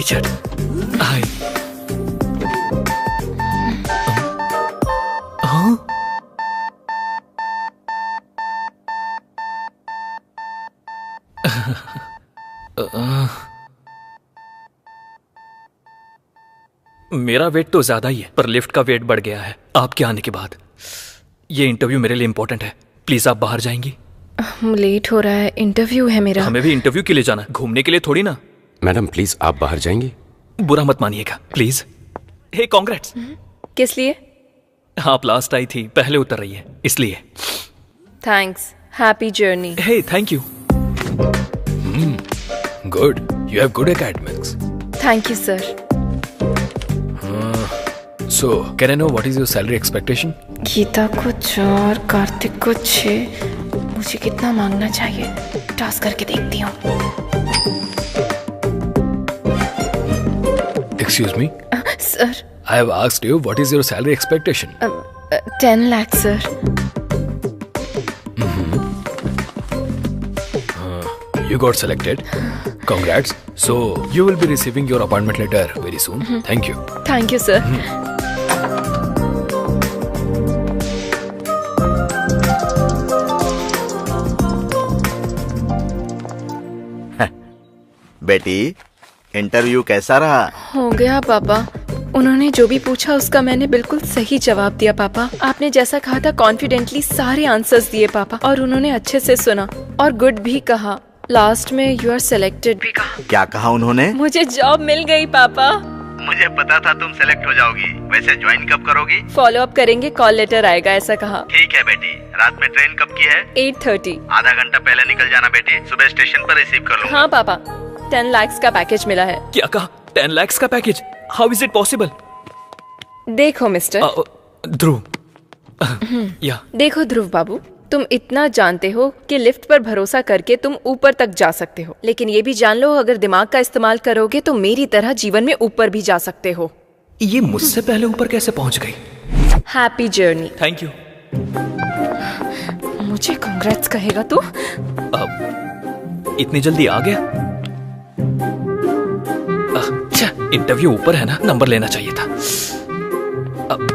Teacher. हाय। हाँ? मेरा wait तो ज्यादा ही है, पर लिफ्ट का वेट बढ़ गया है आपके आने के बाद। ये इंटरव्यू मेरे लिए इंपॉर्टेंट है, प्लीज आप बाहर जाएंगी? लेट हो रहा है, इंटरव्यू है मेरा। हमें भी इंटरव्यू के लिए जाना, घूमने के लिए थोड़ी ना। मैडम प्लीज आप बाहर जाएंगी? बुरा मत मानिएगा प्लीज। Hey congrats. किस लिए? आप लास्ट आई थी, पहले उतर रही है इसलिए। Thanks, happy journey. Hey thank you. Good, you have good academics. Thank you sir. So, can I know what is your salary expectation? Gita को 4, कार्तिक को 6। मुझे कितना मांगना चाहिए? टास्क करके देखती हूँ। Excuse me? Sir. I have asked you what is your salary expectation? 10 lakh sir. You got selected. Congrats. So, you will be receiving your appointment letter very soon. Thank you. Thank you sir. बेटी, interview कैसा रहा? हो गया पापा। उन्होंने जो भी पूछा उसका मैंने बिल्कुल सही जवाब दिया पापा। आपने जैसा कहा था कॉन्फिडेंटली सारे आंसर्स दिए पापा, और उन्होंने अच्छे से सुना और गुड भी कहा। लास्ट में यू आर सिलेक्टेड भी कहा। क्या कहा उन्होंने? मुझे जॉब मिल गई पापा। मुझे पता था तुम सेलेक्ट हो जाओगी। वैसे ज्वाइन कब करोगी? फॉलो अप करेंगे, कॉल लेटर आएगा ऐसा कहा। ठीक है बेटी। रात में ट्रेन कब की है? 8:30। आधा घंटा पहले निकल जाना बेटी, सुबह स्टेशन पर रिसीव कर लूंगा। हाँ पापा, 10 लाख का पैकेज मिला है। क्या कहा? 10 लाख का package? How is it possible? देखो मिस्टर ध्रुव। या देखो ध्रुव बाबू, तुम इतना जानते हो कि लिफ्ट पर भरोसा करके तुम ऊपर तक जा सकते हो, लेकिन ये भी जान लो अगर दिमाग का इस्तेमाल करोगे तो मेरी तरह जीवन में ऊपर भी जा सकते हो। ये मुझसे पहले ऊपर कैसे पहुंच गई? Happy journey. Thank you. मुझे कांग्रेट्स कहेगा तू? इतनी जल्दी आ गया? अच्छा, इंटरव्यू ऊपर है ना, नंबर लेना चाहिए था।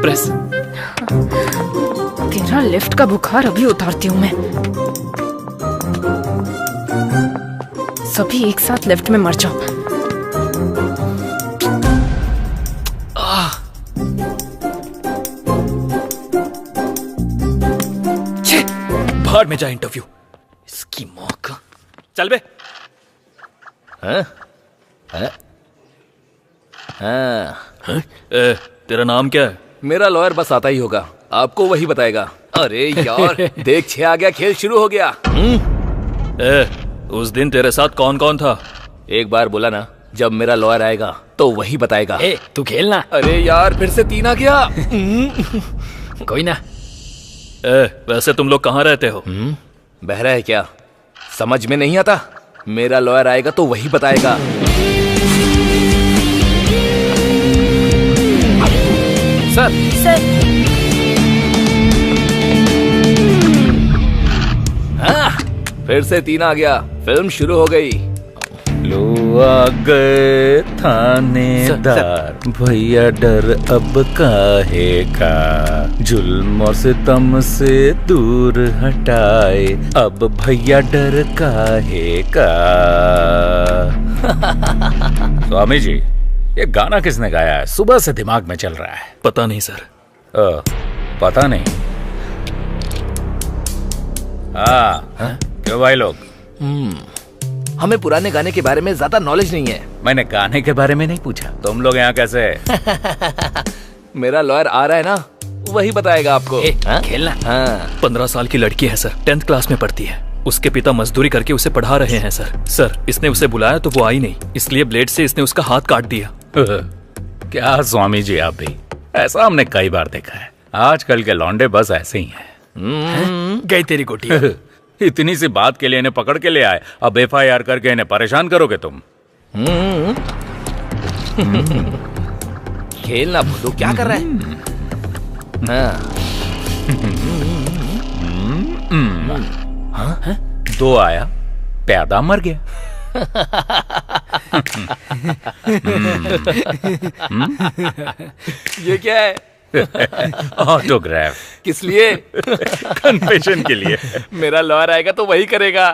प्रेस। तेरा लिफ्ट का बुखार अभी उतारती हूँ मैं। सभी एक साथ लिफ्ट में मर जाओ। बाहर में जा इंटरव्यू। इसकी मौका। चल बे। हाँ? तेरा नाम क्या है? मेरा लॉयर बस आता ही होगा, आपको वही बताएगा। अरे यार देख 6 आ गया, खेल शुरू हो गया। उस दिन तेरे साथ कौन कौन था? एक बार बोला ना, जब मेरा लॉयर आएगा तो वही बताएगा। तू खेलना। अरे यार फिर से 3 आ गया। कोई ना। वैसे तुम लोग कहाँ रहते हो? बहरा है क्या? समझ में नहीं आता? मेरा लॉयर आएगा तो वही बताएगा। सर। हाँ, फिर से 3 आ गया, फिल्म शुरू हो गई। लो आ गए थानेदार, भैया डर अब काहे का, जुल्म और सितम से दूर हटाए, अब भैया डर काहे का। स्वामी जी, ये गाना किसने गाया है? सुबह से दिमाग में चल रहा है। पता नहीं सर। पता नहीं? हाँ, क्यों भाई लोग? हमें पुराने गाने के बारे में ज्यादा नॉलेज नहीं है। मैंने गाने के बारे में नहीं पूछा। तुम लोग यहाँ कैसे? मेरा लॉयर आ रहा है ना, वही बताएगा आपको। खेलना। 15 साल की लड़की है सर, 10th क्लास में पढ़ती है। उसके पिता मजदूरी करके उसे पढ़ा रहे हैं सर। इसने उसे बुलाया तो वो आई नहीं, इसलिए ब्लेड से इसने उसका हाथ काट दिया। क्या स्वामी जी आप भी? ऐसा हमने कई बार देखा है। आजकल के लौंडे बस ऐसे ही हैं। गई तेरी गोटी। इतनी सी बात के लिए इन्हें पकड़ के ले आए, अब FIR करके इन्हें परेशान करोगे तुम? खेलना भूलो, क्या कर रहा है? 2 आया, प्यादा मर गया। ये क्या है? ऑटोग्राफ। किस लिए? कन्फेशन के लिए। मेरा लॉयर आएगा तो वही करेगा।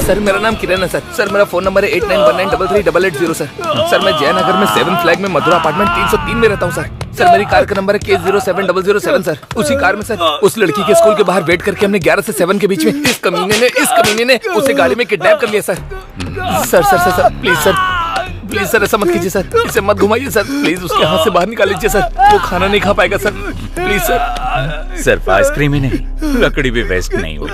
सर मेरा नाम किरण है सर। सर मेरा फोन नंबर है 8919333880 सर। सर मैं जयनगर में 7 फ्लैग में मधुरा अपार्टमेंट 303 में रहता हूँ सर। सर मेरी कार का नंबर है K07007 सर। उसी कार में सर उस लड़की के स्कूल के बाहर वेट करके हमने 11 से 7 के बीच में इस कमीने ने उसे गाड़ी में किडनैप कर लिया sir. Sir sir sir sir please sir ऐसा मत कीजिए सर। इसे मत घुमाइए सर प्लीज। उसके हाथ से बाहर निकाल लीजिए सर। वो खाना नहीं खा पाएगा सर। Please sir. सिर्फ आइसक्रीम ही नहीं, लकड़ी भी वेस्ट नहीं हुई।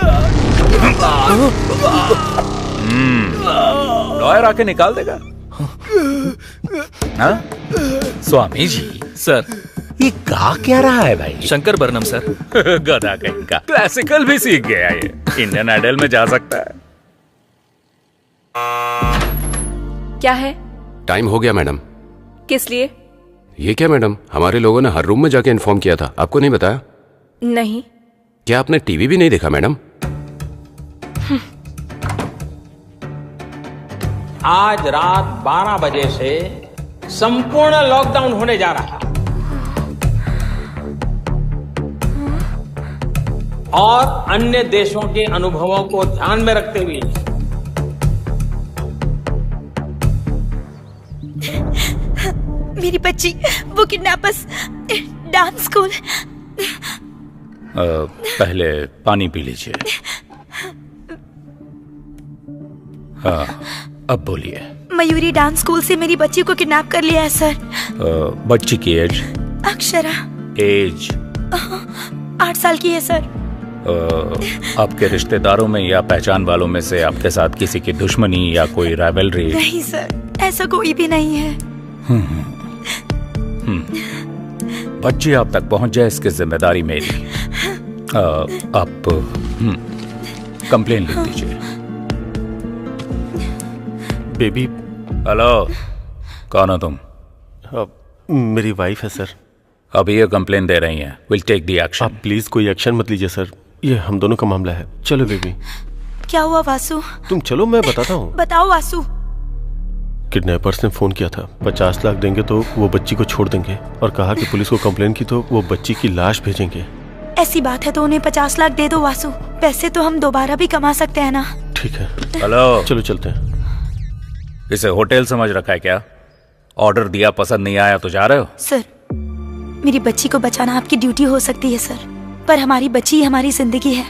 लॉयर आके निकाल देगा। हाँ? स्वामी जी सर, ये गा क्या रहा है भाई? शंकर बरनम सर। गधा कहीं का। क्लासिकल भी सीख गया ये। इंडियन आइडल में जा सकता है। क्या है? टाइम हो गया मैडम। किस लिए? ये क्या मैडम, हमारे लोगों ने हर रूम में जाके इन्फॉर्म किया था, आपको नहीं बताया? नहीं। क्या आपने टीवी भी नहीं देखा मैडम? आज रात 12 बजे से संपूर्ण लॉकडाउन होने जा रहा है और अन्य देशों के अनुभवों को ध्यान में रखते हुए मेरी बच्ची, वो किडनैपर्स डांस स्कूल। पहले पानी पी लीजिए। हाँ, अब बोलिए। मयूरी डांस स्कूल से मेरी बच्ची को किडनैप कर लिया है सर। बच्ची की एज? अक्षरा। एज? 8 साल की है सर। आपके रिश्तेदारों में या पहचान वालों में से आपके साथ किसी की दुश्मनी या कोई राइवलरी? नहीं सर, ऐसा कोई भी नहीं है। बच्ची आप तक पहुंच जाए इसकी जिम्मेदारी मेरी। आप कंप्लेन लिख दीजिए। बेबी। हेलो, कौन हो तुम? मेरी वाइफ है सर। अभी ये कंप्लेन दे रही हैं। Will take the action. आप प्लीज कोई एक्शन मत लीजिए सर, ये हम दोनों का मामला है। चलो बेबी। क्या हुआ वासु? तुम चलो, मैं बताता हूँ। बताओ वासु। किडनैपर्स ने फोन किया था, 50 लाख देंगे तो वो बच्ची को छोड़ देंगे, और कहा कि पुलिस को कंप्लेन की तो वो बच्ची की लाश भेजेंगे। ऐसी बात है तो उन्हें 50 लाख दे दो वासु। पैसे तो हम दोबारा भी कमा सकते हैं ना। ठीक है। हेलो, चलो चलते हैं। इसे होटल समझ रखा है क्या? ऑर्डर दिया, पसंद नहीं आया तो जा रहे हो? सर, मेरी बच्ची को बचाना आपकी ड्यूटी हो सकती है सर, पर हमारी बच्ची हमारी जिंदगी है।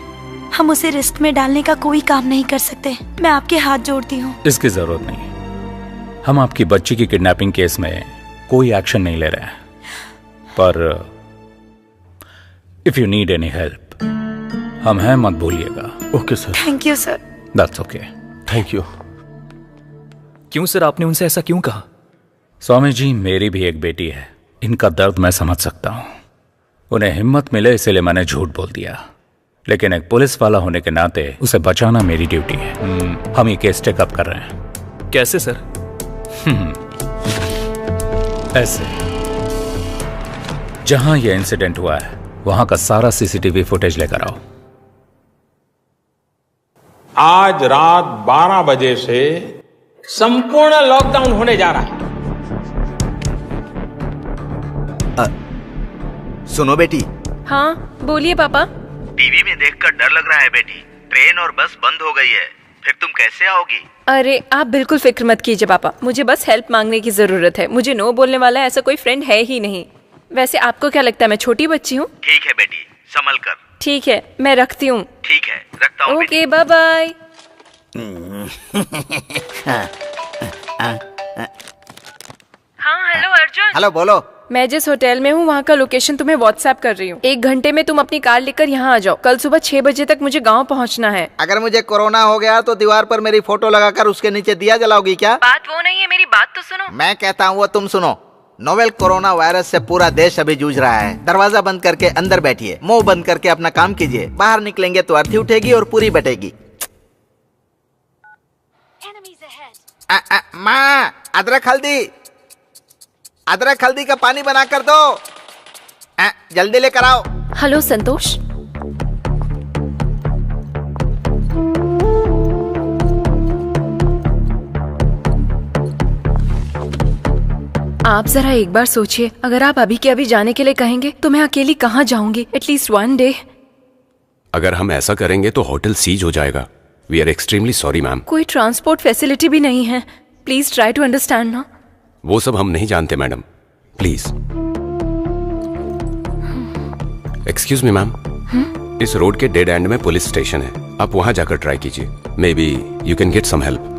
हम उसे रिस्क में डालने का कोई काम नहीं कर सकते। मैं आपके हाथ जोड़ती हूँ। इसकी जरूरत नहीं। हम आपकी बच्ची की किडनैपिंग केस में कोई एक्शन नहीं ले रहे हैं, पर if you need any help हम हैं, मत भूलिएगा। Okay sir. Thank you sir. That's okay. Thank you. क्यों सर, आपने उनसे ऐसा क्यों कहा? स्वामी जी, मेरी भी एक बेटी है। इनका दर्द मैं समझ सकता हूँ। उन्हें हिम्मत मिले इसलिए मैंने झूठ बोल दिया, लेकिन एक पुलिस वाला होने के नाते उसे बचाना मेरी ड्यूटी है। हम ये केस टेकअप कर रहे हैं। कैसे सर? ऐसे, जहां यह इंसिडेंट हुआ है वहां का सारा सीसीटीवी फुटेज लेकर आओ। आज रात 12 बजे से संपूर्ण लॉकडाउन होने जा रहा है। सुनो बेटी। हाँ बोलिए पापा। टीवी में देखकर डर लग रहा है बेटी। ट्रेन और बस बंद हो गई है, फिर तुम कैसे आओगी? अरे आप बिल्कुल फिक्र मत कीजिए पापा, मुझे बस हेल्प मांगने की जरूरत है। मुझे नो बोलने वाला ऐसा कोई फ्रेंड है ही नहीं। वैसे आपको क्या लगता है मैं छोटी बच्ची हूँ? ठीक है बेटी, संभल कर। ठीक है, मैं रखती हूँ। ठीक है, रखता हूँ। Okay, bye bye. हाँ हेलो अर्जुन। हेलो, बोलो। मैं जिस होटल में हूँ वहाँ का लोकेशन तुम्हें व्हाट्सएप कर रही हूँ। 1 घंटे में तुम अपनी कार लेकर यहाँ आ जाओ। कल सुबह 6 बजे तक मुझे गाँव पहुँचना है। अगर मुझे कोरोना हो गया तो दीवार पर मेरी फोटो लगाकर उसके नीचे दिया जलाओगी क्या? बात वो नहीं है, मेरी बात तो सुनो। मैं कहता हूँ वो तुम सुनो। नोवेल कोरोना वायरस से पूरा देश अभी जूझ रहा है। दरवाजा बंद करके अंदर बैठिए, मुंह बंद करके अपना काम कीजिए। बाहर निकलेंगे तो अर्थी उठेगी और पूरी बटेगी। माँ, अदरक हल्दी का पानी बना कर दो। जल्दी लेकर आओ। हेलो संतोष, आप जरा एक बार सोचिए, अगर आप अभी के अभी जाने के लिए कहेंगे तो मैं अकेली कहाँ जाऊंगी? At least 1 day. अगर हम ऐसा करेंगे तो होटल सीज हो जाएगा। We are extremely sorry ma'am. कोई ट्रांसपोर्ट फैसिलिटी भी नहीं है। प्लीज ट्राई टू अंडरस्टैंड ना। वो सब हम नहीं जानते madam, please. Excuse me ma'am, इस रोड के डेड एंड में पुलिस स्टेशन है, आप वहां जाकर ट्राई कीजिए। Maybe you can get some help.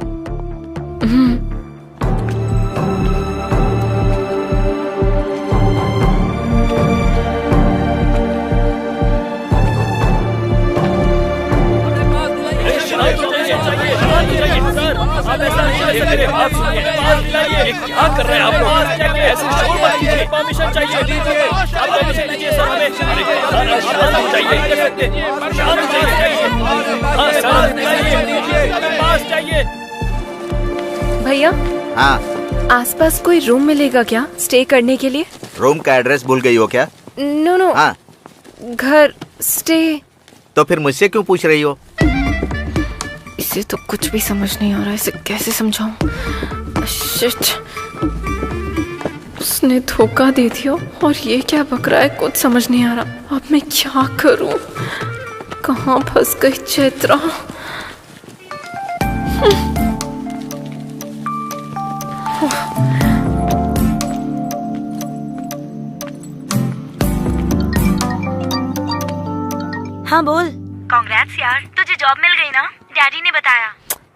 क्या कर रहे हैं आप लोग? ऐसे शोर मत कीजिए। परमिशन चाहिए, दीजिए। आप परमिशन दीजिए सर हमें। शांत चाहिए। भैया, हाँ, आसपास कोई रूम मिलेगा क्या स्टे करने के लिए? रूम का एड्रेस भूल गई हो क्या? नो, हाँ, घर स्टे। तो फिर मुझसे क्यों पूछ रही हो? इसे तो कुछ भी समझ नहीं आ रहा, इसे कैसे समझाऊं? शिट, उसने धोखा दे दिया और ये क्या बक रहा है, कुछ समझ नहीं आ रहा। अब मैं क्या करूं? कहाँ फंस गई चैत्रा? हाँ बोल। कांग्रेट्स यार, तुझे जॉब मिल गई ना? डैडी ने बताया।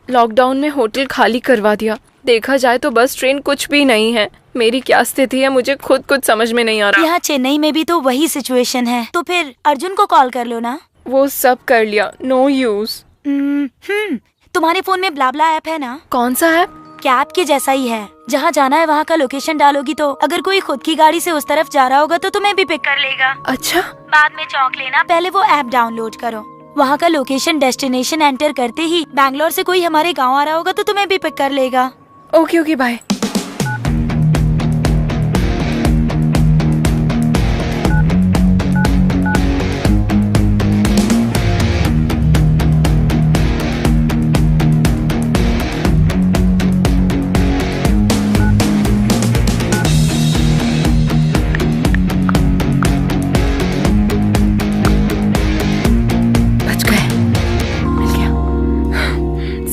लॉकडाउन में होटल खाली करवा दिया। देखा जाए तो बस ट्रेन कुछ भी नहीं है। मेरी क्या स्थिति है मुझे खुद कुछ समझ में नहीं आ रहा। यहाँ चेन्नई में भी तो वही सिचुएशन है, तो फिर अर्जुन को कॉल कर लो ना। वो सब कर लिया, नो यूज। तुम्हारे फोन में ब्लाब्ला ऐप है ना? कौन सा ऐप? कैब के जैसा ही है। जहाँ जाना है वहाँ का लोकेशन डालोगी तो अगर कोई खुद की गाड़ी से उस तरफ जा रहा होगा तो तुम्हें भी पिक कर लेगा। अच्छा, बाद में चौंक लेना, पहले वो ऐप डाउनलोड करो। वहाँ का लोकेशन डेस्टिनेशन एंटर करते ही बैंगलोर से कोई हमारे गाँव आ रहा होगा तो तुम्हें भी पिक कर लेगा। Okay, bye.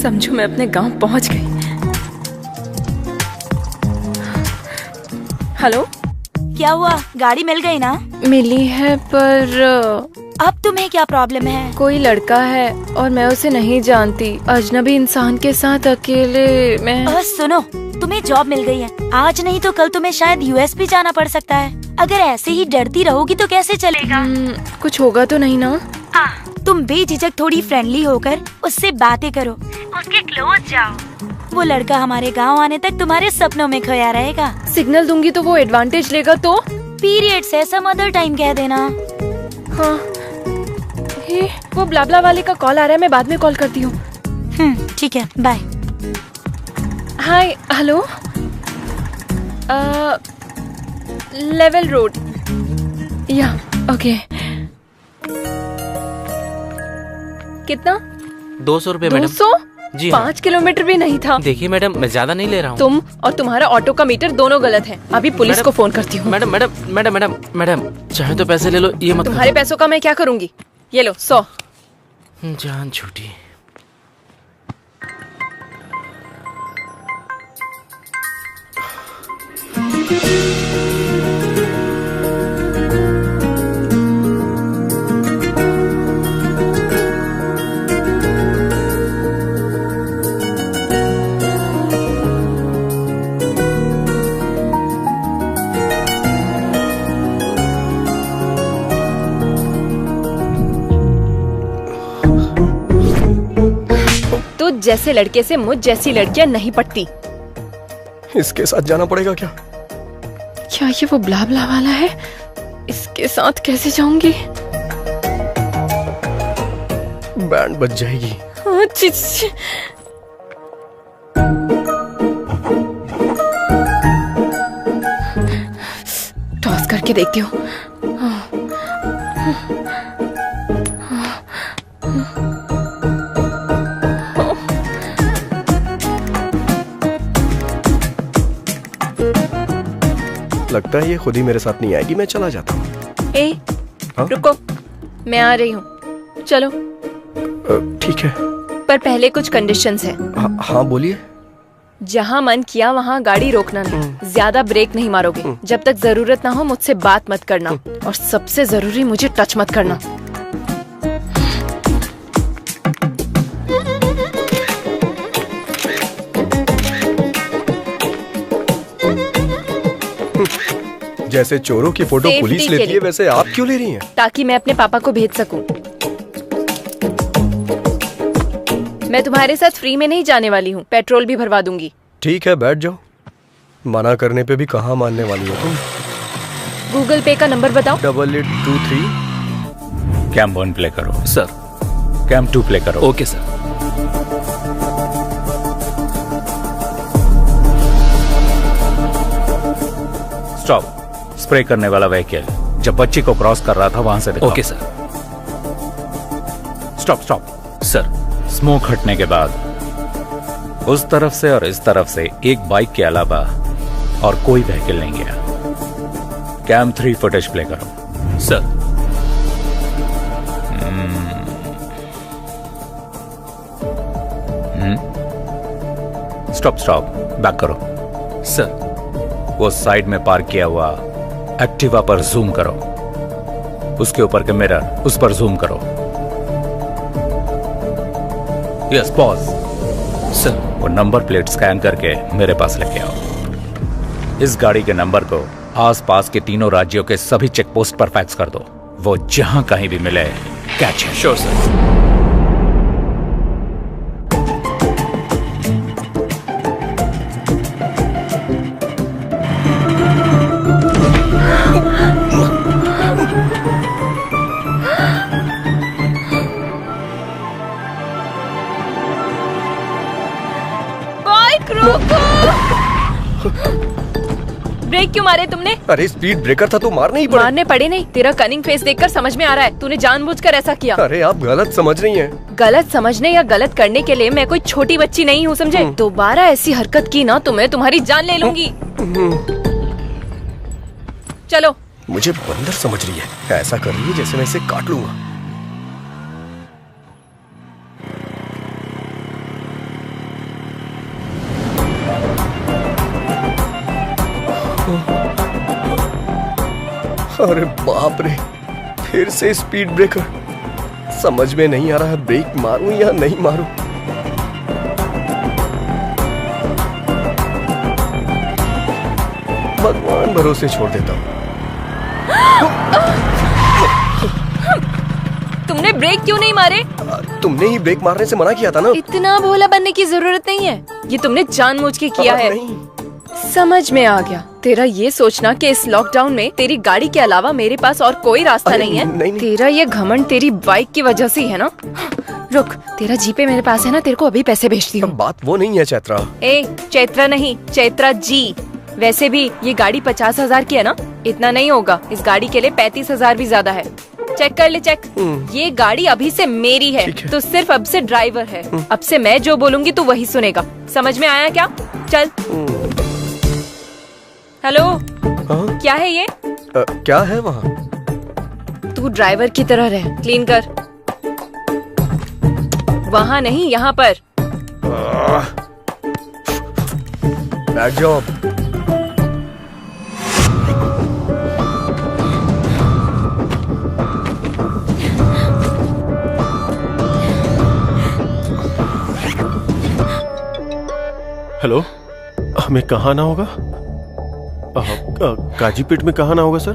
समझो मैं अपने गांव पहुंच गई। हेलो, क्या हुआ? गाड़ी मिल गई ना? मिली है, पर अब तुम्हें क्या प्रॉब्लम है? कोई लड़का है और मैं उसे नहीं जानती। अजनबी इंसान के साथ अकेले मैं। सुनो, तुम्हें जॉब मिल गई है। आज नहीं तो कल तुम्हें शायद यूएस भी जाना पड़ सकता है। अगर ऐसे ही डरती रहोगी तो कैसे चलेगा? कुछ होगा तो नहीं ना? तुम बेझिझक थोड़ी फ्रेंडली होकर उससे बातें करो, उसके क्लोज जाओ। वो लड़का हमारे गांव आने तक तुम्हारे सपनों में खोया रहेगा। सिग्नल दूंगी तो वो एडवांटेज लेगा तो? पीरियड्स है, सम अदर टाइम कह देना। हाँ, वो ब्लाब्ला वाले का कॉल आ रहा है, मैं बाद में कॉल करती हूँ। ठीक है, बाय। हाय, हेलो, लेवल रोड। या, ओके। कितना? 200 रुपए मैडम। 200? जी 5 किलोमीटर भी नहीं था। देखिए मैडम, मैं ज्यादा नहीं ले रहा हूँ। तुम और तुम्हारा ऑटो का मीटर दोनों गलत है। अभी पुलिस को फोन करती हूँ। मैडम चाहे तो पैसे ले लो, ये मत। तुम्हारे पैसों का मैं क्या करूँगी? ये लो 100। जान छूटी। जैसे लड़के से मुझ जैसी लड़कियां नहीं पटती। इसके साथ जाना पड़ेगा क्या? क्या ये वो ब्लाब्ला वाला है? इसके साथ कैसे जाऊंगी? बैंड बज जाएगी। टॉस करके देखती हूँ। लगता है ये खुद ही मेरे साथ नहीं आएगी, मैं चला जाता हूँ। ए, रुको, मैं आ रही हूँ, चलो। ठीक है, पर पहले कुछ कंडीशंस है। हाँ बोलिए। जहाँ मन किया वहाँ गाड़ी रोकना नहीं, ज्यादा ब्रेक नहीं मारोगे, जब तक जरूरत ना हो मुझसे बात मत करना, और सबसे जरूरी मुझे टच मत करना। जैसे चोरों की फोटो Safety पुलिस के लेती है, लिए। वैसे आप क्यों ले रही हैं? ताकि मैं अपने पापा को भेज सकूं। मैं तुम्हारे साथ फ्री में नहीं जाने वाली हूँ, पेट्रोल भी भरवा दूंगी। ठीक है, बैठ जाओ। मना करने पे भी कहाँ मानने वाली हो तुम? गूगल पे का नंबर बताओ। 8823। कैम 1 प्ले करो। सर। कैम 2 प्ले करो। Okay sir. स्टॉप। स्प्रे करने वाला व्हीकल जब बच्ची को क्रॉस कर रहा था वहां से दिखाओ। Okay sir. Stop stop. Sir. Smoke हटने के बाद उस तरफ से और इस तरफ से एक बाइक के अलावा और कोई व्हीकल नहीं गया। कैम 3 फुटेज प्ले करो। सर। स्टॉप स्टॉप, बैक करो। सर। वो साइड में पार्क किया हुआ एक्टिवा पर जूम करो, उसके ऊपर के मिरर उस पर जूम करो। Yes, pause. सर। वो नंबर प्लेट स्कैन करके मेरे पास लेके आओ। इस गाड़ी के नंबर को आसपास के तीनों राज्यों के सभी चेक पोस्ट पर फैक्स कर दो। वो जहां कहीं भी मिले कैच है। Sure sir. बाइक रोको! ब्रेक क्यों मारे तुमने? अरे स्पीड ब्रेकर था तो मारने ही पड़े। मारने पड़े नहीं, तेरा कनिंग फेस देखकर समझ में आ रहा है तूने जानबूझकर ऐसा किया। अरे आप गलत समझ रही हैं। गलत समझने या गलत करने के लिए मैं कोई छोटी बच्ची नहीं हूँ, समझे? दोबारा ऐसी हरकत की ना तो मैं तुम्हारी जान ले लूंगी। चलो। मुझे बंदर समझ रही है, ऐसा कर रही है जैसे मैं इसे काट लूंगा। अरे बाप रे, फिर से स्पीड ब्रेकर। समझ में नहीं आ रहा है ब्रेक मारूं या नहीं मारूं। भगवान भरोसे छोड़ देता हूं। तुमने ब्रेक क्यों नहीं मारे? तुमने ही ब्रेक मारने से मना किया था ना। इतना भोला बनने की जरूरत नहीं है, ये तुमने जानबूझ के किया है। समझ में आ गया तेरा ये सोचना कि इस लॉकडाउन में तेरी गाड़ी के अलावा मेरे पास और कोई रास्ता नहीं है। नहीं। तेरा ये घमंड तेरी बाइक की वजह से ही है ना। रुक, तेरा जीपे मेरे पास है ना, तेरे को अभी पैसे भेजती हूँ। बात वो नहीं है चैत्रा। ए, चैत्रा नहीं, चैत्रा जी। वैसे भी ये गाड़ी 50,000 की है ना, इतना नहीं होगा। इस गाड़ी के लिए 35,000 भी ज्यादा है। चेक कर ले, चेक। ये गाड़ी अभी से मेरी है, तो सिर्फ अब से ड्राइवर है। अब से मैं जो बोलूंगी तू वही सुनेगा। समझ में आया क्या? चल। हेलो। क्या है ये? क्या है वहाँ? तू ड्राइवर की तरह रह, क्लीन कर। वहाँ नहीं, यहाँ पर। Bad job. हेलो, हमें कहाँ आना होगा? काजीपेट में कहाँ आना होगा सर?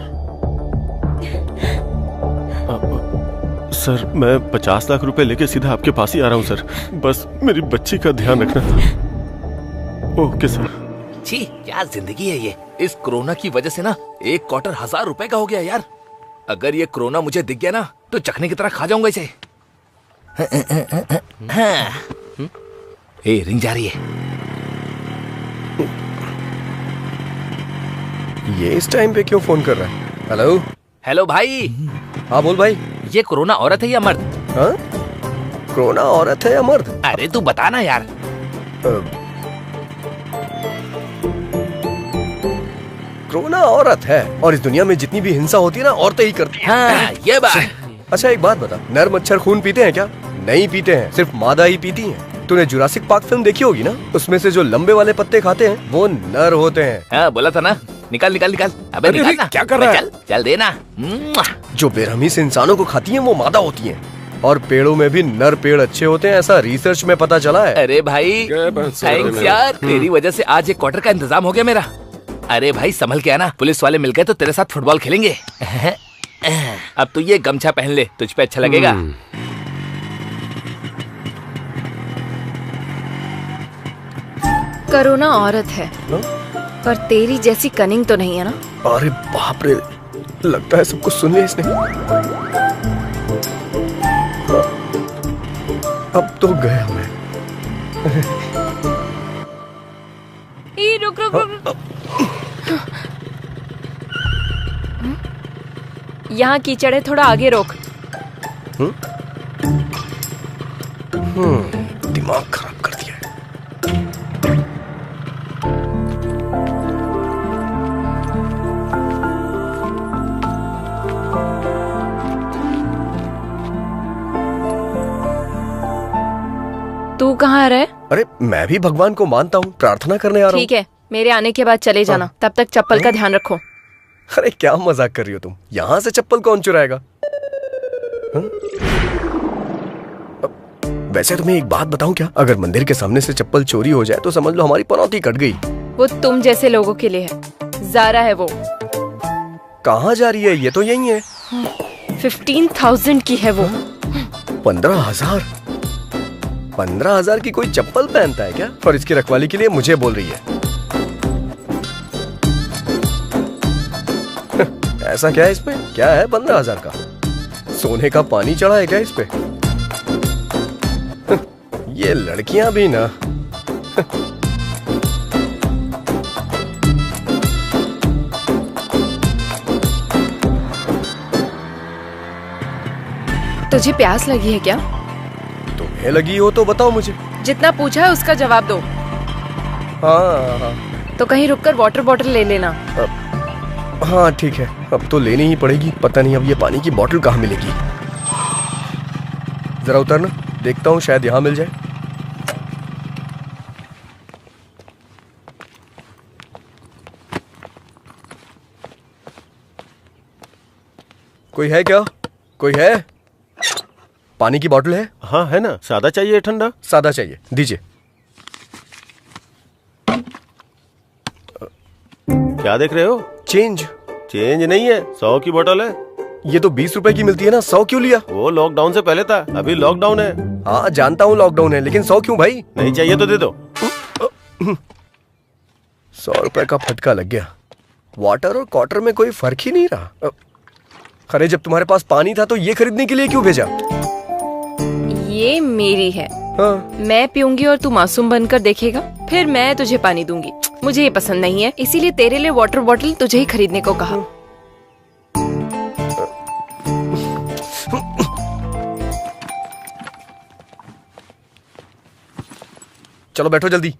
सर मैं 50 लाख रुपए लेके सीधा आपके पास ही आ रहा हूँ सर। बस मेरी बच्ची का ध्यान रखना था। Okay sir. छी, क्या जिंदगी है ये। इस कोरोना की वजह से ना एक क्वार्टर 1000 रुपए का हो गया यार। अगर ये कोरोना मुझे दिख गया ना तो चखने की तरह खा जाऊंगा इसे। ए, रिंग जा रही है। ये इस टाइम पे क्यों फोन कर रहा है? हेलो। हेलो भाई। हाँ बोल भाई। ये कोरोना औरत है या मर्द? हाँ? कोरोना औरत है या मर्द? अरे तू बता ना यार। रोना औरत है, और इस दुनिया में जितनी भी हिंसा होती है ना, औरतें ही करती हैं। हाँ, ये बात। अच्छा एक बात बता, नर मच्छर खून पीते हैं क्या? नहीं पीते हैं, सिर्फ मादा ही पीती हैं। तूने जुरासिक पार्क फिल्म देखी होगी ना, उसमें से जो लंबे वाले पत्ते खाते हैं वो नर होते हैं। हाँ, बोला था ना, निकाल निकाल निकाल। अबे निकाल ना। क्या कर रहा है? चल चल देना। जो बेरहमी से इंसानों को खाती हैं वो मादा होती हैं, और पेड़ों में भी नर पेड़ अच्छे होते हैं, ऐसा रिसर्च में पता चला है। अरे भाई थैंक्स यार, तेरी वजह से आज एक क्वार्टर का इंतजाम हो गया मेरा। अरे भाई संभल के आना, पुलिस वाले मिल गए तो तेरे साथ फुटबॉल खेलेंगे। अब तू ये गमछा पहन ले, तुझ पे अच्छा लगेगा। करुणा औरत है, पर तेरी जैसी कनिंग तो नहीं है ना? अरे बाप रे, लगता है सब कुछ सुन लिया इसने। अब तो गया मैं। रुक रुक रुक। यहाँ कीचड़ है, थोड़ा आगे रोक। दिमाग खराब कर दिया है। तू कहाँ रहे? अरे मैं भी भगवान को मानता हूँ, प्रार्थना करने आ रहा हूँ। ठीक है, मेरे आने के बाद चले जाना। तब तक चप्पल का ध्यान रखो। अरे क्या मजाक कर रही हो तुम? यहाँ से चप्पल कौन चुराएगा? वैसे तुम्हें एक बात बताऊं क्या? अगर मंदिर के सामने से चप्पल चोरी हो जाए तो समझ लो हमारी पनौती कट गई। वो तुम जैसे लोगों के लिए है। ज़ारा है वो। कहाँ जा रही है? ये तो यही है। 15,000 की है वो। 15,000? 15,000 की कोई चप्पल पहनता है क्या? और इसकी रखवाली के लिए मुझे बोल रही है। ऐसा क्या है इसमें? क्या है 15,000 का? सोने का पानी चढ़ा है क्या इस पे? ये लड़कियां भी ना। तुझे प्यास लगी है क्या? तुम्हें लगी हो तो बताओ मुझे। जितना पूछा है उसका जवाब दो। हाँ। तो कहीं रुककर वाटर बॉटल ले लेना। हाँ ठीक है, अब तो लेनी ही पड़ेगी। पता नहीं अब ये पानी की बोतल कहाँ मिलेगी। जरा उतरना, देखता हूँ शायद यहाँ मिल जाए। कोई है क्या? कोई है? पानी की बोतल है? हाँ है ना। सादा चाहिए ठंडा? सादा चाहिए, दीजिए। क्या देख रहे हो? चेंज। चेंज नहीं है, 100 की बोतल है। ये तो 20 रुपए की मिलती है ना, 100 क्यों लिया? वो लॉकडाउन से पहले था, अभी लॉकडाउन है। हाँ जानता हूँ लॉकडाउन है, लेकिन 100 क्यों भाई? नहीं चाहिए तो दे दो। 100 रुपए का फटका लग गया। वाटर और क्वार्टर में कोई फर्क ही नहीं रहा। अरे जब तुम्हारे पास पानी था तो ये खरीदने के लिए क्यों भेजा? ये मेरी है। हाँ। मैं पीऊंगी और तू मासूम बनकर देखेगा, फिर मैं तुझे पानी दूंगी। मुझे ये पसंद नहीं है, इसीलिए तेरे लिए वाटर बॉटल तुझे ही खरीदने को कहा। चलो बैठो जल्दी।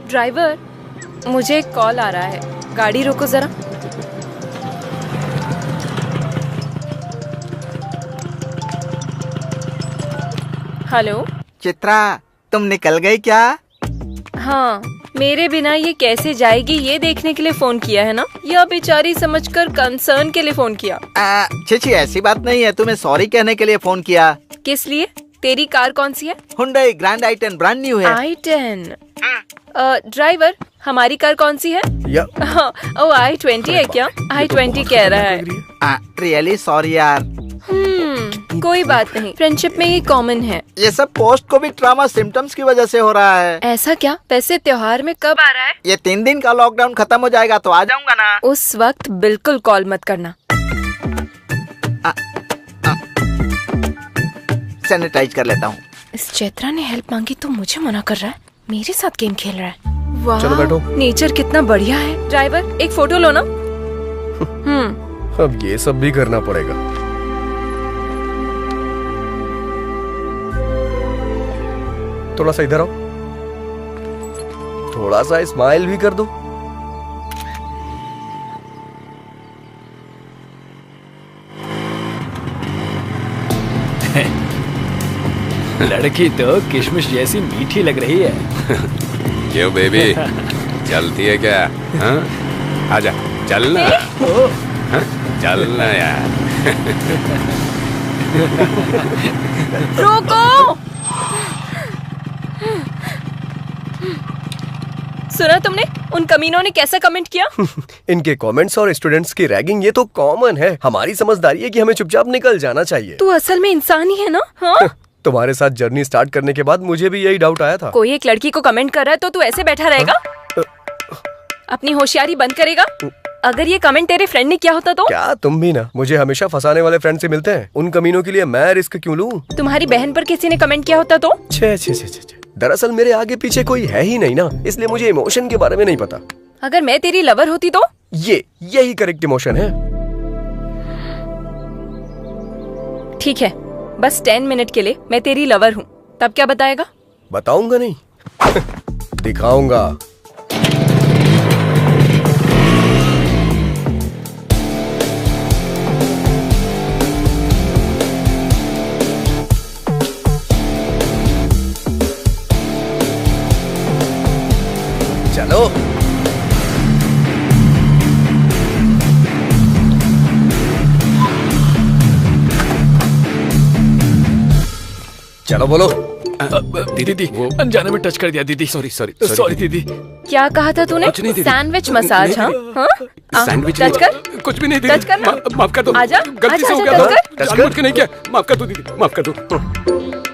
ड्राइवर, मुझे एक कॉल आ रहा है, गाड़ी रोको जरा। हेलो चित्रा, तुम निकल गई क्या? हाँ, मेरे बिना ये कैसे जाएगी ये देखने के लिए फोन किया है ना? यह बेचारी समझकर कंसर्न के लिए फोन किया। छी ऐसी बात नहीं है, तुम्हें सॉरी कहने के लिए फोन किया। किस लिए? तेरी कार कौन सी है? Hyundai grand i10 brand new है। i10। ड्राइवर, हमारी कार कौन सी है? ओ i20 है क्या? i20 कह रहा है। रियली सॉरी यार। कोई बात नहीं, फ्रेंडशिप में ये कॉमन है। ये सब पोस्ट कोविड ट्रॉमा सिम्टम्स की वजह से हो रहा है। ऐसा क्या? वैसे त्योहार में कब आ रहा है? ये 3 दिन का लॉकडाउन खत्म हो जाएगा तो आ जाऊंगा ना। उस वक्त बिल्कुल कॉल मत करना। सैनिटाइज कर लेता हूँ। इस चैत्रा ने हेल्प मांगी तो मुझे मना कर रहा है, मेरे साथ गेम खेल रहा है। वाह, चलो बैठो। नेचर कितना बढ़िया है। ड्राइवर, एक फोटो लो ना। अब ये सब भी करना पड़ेगा। थोड़ा सा इधर आओ, थोड़ा सा स्माइल भी कर दो। लड़की तो किशमिश जैसी मीठी लग रही है। क्यों बेबी, चलती है क्या? हाँ? आजा, चलना। हाँ? चलना यार। रोको! सुना तुमने उन कमीनों ने कैसा कमेंट किया? इनके कमेंट्स और स्टूडेंट्स की रैगिंग ये तो कॉमन है। हमारी समझदारी है कि हमें चुपचाप निकल जाना चाहिए। तू असल में इंसान ही है ना? हाँ? तुम्हारे साथ जर्नी स्टार्ट करने के बाद मुझे भी यही डाउट आया था। कोई एक लड़की को कमेंट कर रहा है तो तू ऐसे बैठा रहेगा? अपनी होशियारी बंद करेगा? अगर ये कमेंट तेरे फ्रेंड ने किया होता तो? क्या तुम भी ना मुझे हमेशा फंसाने वाले फ्रेंड से मिलते हैं। उन कमीनों के लिए मैं रिस्क क्यों लूं? तुम्हारी बहन पर किसी ने कमेंट किया होता तो? छे छे छे छे। दरअसल मेरे आगे पीछे कोई है ही नहीं ना, इसलिए मुझे इमोशन के बारे में नहीं पता। अगर मैं तेरी लवर होती तो? यही करेक्ट इमोशन है। ठीक है, बस 10 मिनट के लिए मैं तेरी लवर हूँ, तब क्या बताएगा? बताऊंगा नहीं दिखाऊंगा। चलो चलो बोलो। दीदी अनजाने में टच कर दिया दीदी। सॉरी दीदी। क्या कहा था तूने? Sandwich massage? हाँ? सैंडविच टच कर। कुछ भी नहीं दीदी। टच करना। माफ कर दो। आजा, गलती से हो आजा, गया। टच कर। टच नहीं किया। माफ कर दो दीदी, माफ कर दो।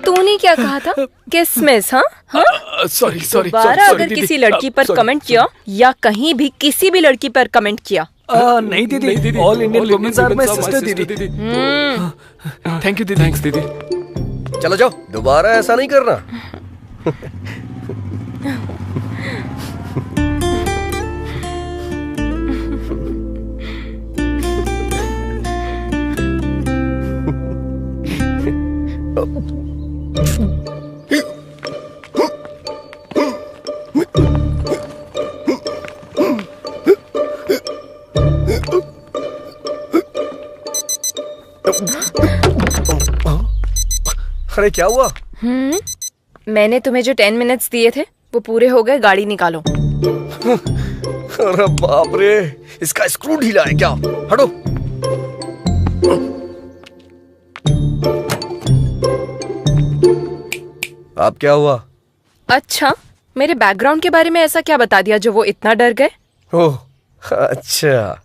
तूने क्या कहा था? किसमिस? हाँ? सॉरी दोबारा अगर किसी लड़की पर कमेंट किया या कहीं भी किसी भी लड़की पर कमेंट किया। नहीं दीदी, all Indian womens are my sister दीदी। थैंक यू दीदी। थैंक्स दीदी। चलो जाओ, दोबारा ऐसा नहीं करना। अरे क्या हुआ? मैंने तुम्हें जो 10 मिनट्स दिए थे वो पूरे हो गए, गाड़ी निकालो। अरे बाप रे, इसका स्क्रू ढीला है क्या? हटो। अब क्या हुआ? अच्छा, मेरे बैकग्राउंड के बारे में ऐसा क्या बता दिया जो वो इतना डर गए? ओह अच्छा।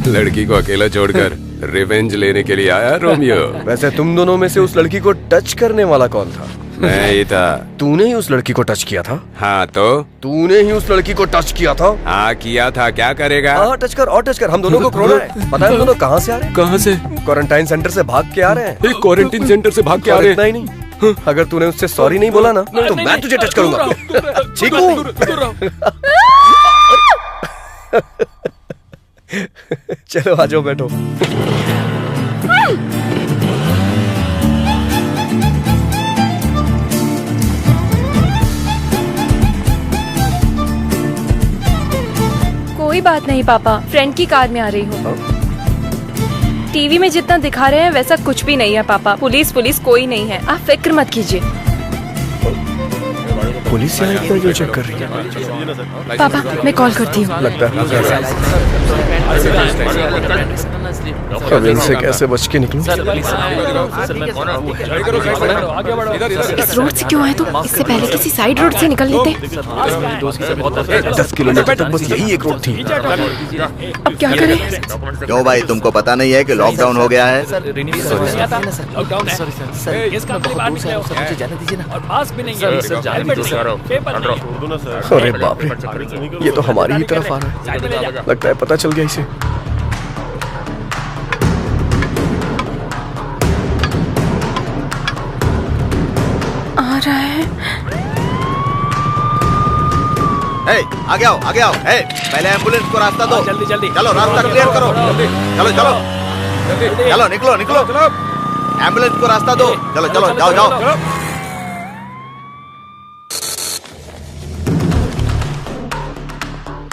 लड़की को अकेला छोड़कर रिवेंज लेने के लिए आया रोमियो। वैसे तुम दोनों में से उस लड़की को टच करने वाला कौन था? मैं ही था। तूने ही उस लड़की को टच किया था? हाँ तो? तूने ही उस लड़की को टच किया था? हाँ किया था, क्या करेगा? हाँ टच कर और टच कर। हम दोनों को कोरोना है। पता है हम दोनों कहाँ से आ रहे हैं? कहाँ से? क्वारंटाइन सेंटर से भाग के आ रहे हैं। क्वारंटाइन सेंटर से भाग के आ रहे हैं? इतना ही नहीं, अगर तूने उससे सॉरी नहीं बोला ना तो मैं तुझे टच करूंगा। ठीक हूँ? चलो आ जाओ, बैठो। कोई बात नहीं पापा, फ्रेंड की कार में आ रही हूँ। टीवी में जितना दिखा रहे हैं वैसा कुछ भी नहीं है पापा। पुलिस कोई नहीं है, आप फिक्र मत कीजिए। पुलिस यहाँ इतना क्यों चेक कर रही है? पापा मैं कॉल करती हूँ। लगता है अब इनसे कैसे बच के निकलूं? इस रोड से क्यों आए तुम? इससे पहले किसी साइड रोड से निकल लेते। 10 किलोमीटर तक बस यही एक रोड थी। अब क्या करें? क्यों भाई, तुमको पता नहीं है कि लॉकडाउन हो गया है? अरे बाप रे, ये तो हमारी ही तरफ आ रहा है। लगता है पता चल गया इसे। आ रहा है। आगे आओ आगे आओ। पहले एम्बुलेंस को रास्ता दो। जल्दी जल्दी चलो रास्ता क्लियर करो। चलो चलो चलो निकलो निकलो। एम्बुलेंस को रास्ता दो। चलो चलो जाओ जाओ।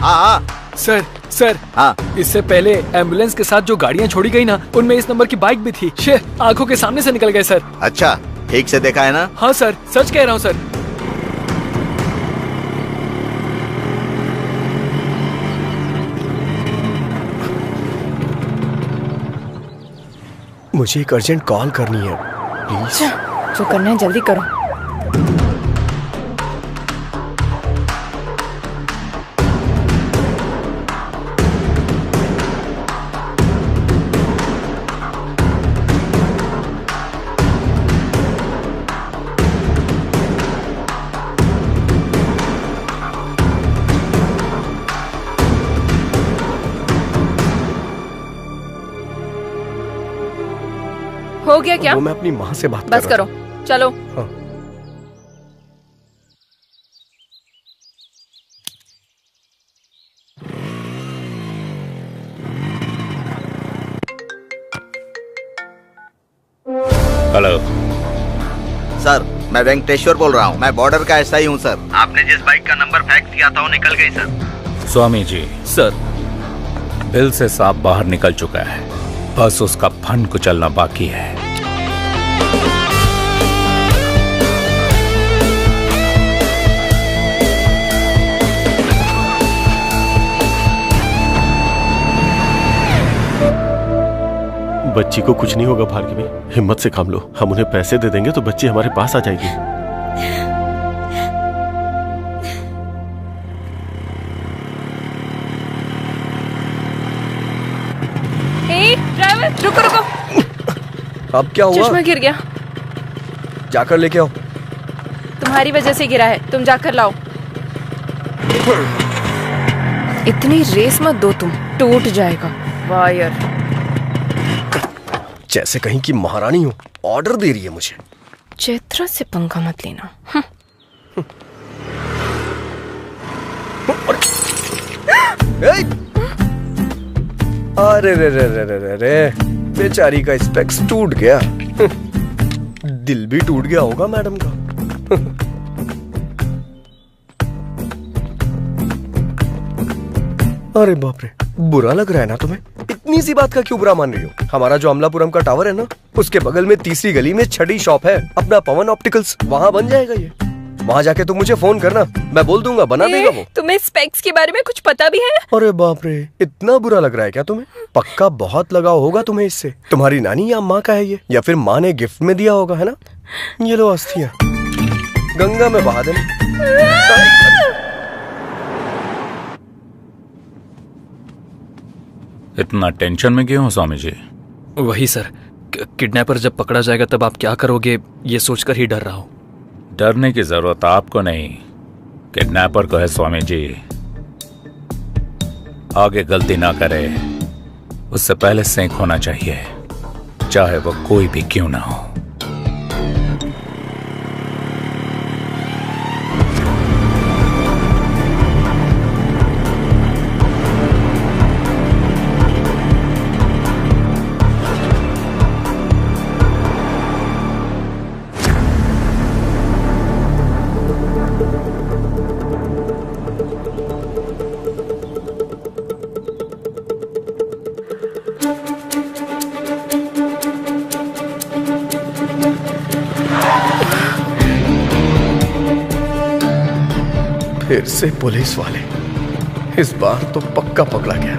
हाँ हाँ सर सर हाँ इससे पहले एम्बुलेंस के साथ जो गाड़ियां छोड़ी गई ना, उनमें इस नंबर की बाइक भी थी। आंखों के सामने से निकल गए सर। अच्छा ठीक से देखा है ना? हाँ सर, सच कह रहा हूँ सर। मुझे एक अर्जेंट कॉल करनी है प्लीज। जो करना है जल्दी करो। हो गया क्या? वो मैं अपनी माँ से बात बस कर रहा करो चलो। हाँ। हेलो सर मैं वेंकटेश्वर बोल रहा हूँ। मैं बॉर्डर का एसआई हूँ सर। आपने जिस बाइक का नंबर फैक्स किया था वो निकल गई sir. Swami ji sir bill से सांप बाहर निकल चुका है, बस उसका फन कुचलना बाकी है। बच्ची को कुछ नहीं होगा भार्गवी, हिम्मत से काम लो। हम उन्हें पैसे दे देंगे तो बच्ची हमारे पास आ जाएगी। ड्राइवर रुको रुको। अब क्या हुआ? चश्मा गिर गया। जाकर लेके आओ। तुम्हारी वजह से गिरा है, तुम जाकर लाओ। इतनी रेस मत दो तुम, टूट जाएगा वायर। जैसे कहीं की महारानी हो, ऑर्डर दे रही है मुझे। चैत्रा से पंगा मत लेना। अरे रे रे रे रे रे रे, बेचारी का स्पेक्स टूट गया। दिल भी टूट गया होगा मैडम का। अरे बाप रे, बुरा लग रहा है ना तुम्हें? इतनी सी बात का क्यों बुरा मान रही हो? हमारा जो अमलापुरम का टावर है ना, उसके बगल में तीसरी गली में छठी शॉप है अपना पवन ऑप्टिकल्स, वहाँ बन जाएगा ये। वहाँ जाके तुम मुझे फोन करना, मैं बोल दूंगा, बना देगा वो। तुम्हें स्पेक्स के बारे में कुछ पता भी है? अरे बाप रे, इतना बुरा लग रहा है क्या तुम्हें? पक्का बहुत लगाव होगा तुम्हें इससे। तुम्हारी नानी या माँ का है ये, या फिर माँ ने गिफ्ट में दिया होगा, है ना? ये लो अस्थियाँ, गंगा में बहा देना। इतना टेंशन में क्यों हो स्वामी जी? वही सर, किडनैपर जब पकड़ा जाएगा तब आप क्या करोगे, ये सोचकर ही डर रहा हूँ। डरने की जरूरत आपको नहीं, किडनैपर को है स्वामी जी। आगे गलती ना करे उससे पहले सेंक होना चाहिए, चाहे वो कोई भी क्यों ना हो। फिर से पुलिस वाले, इस बार तो पक्का पकड़ा गया।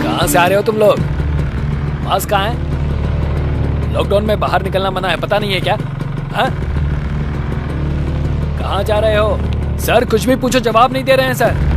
कहाँ से आ रहे हो तुम लोग? पास कहाँ है? लॉकडाउन में बाहर निकलना मना है, पता नहीं है क्या? हाँ? कहाँ जा रहे हो? सर कुछ भी पूछो जवाब नहीं दे रहे हैं सर।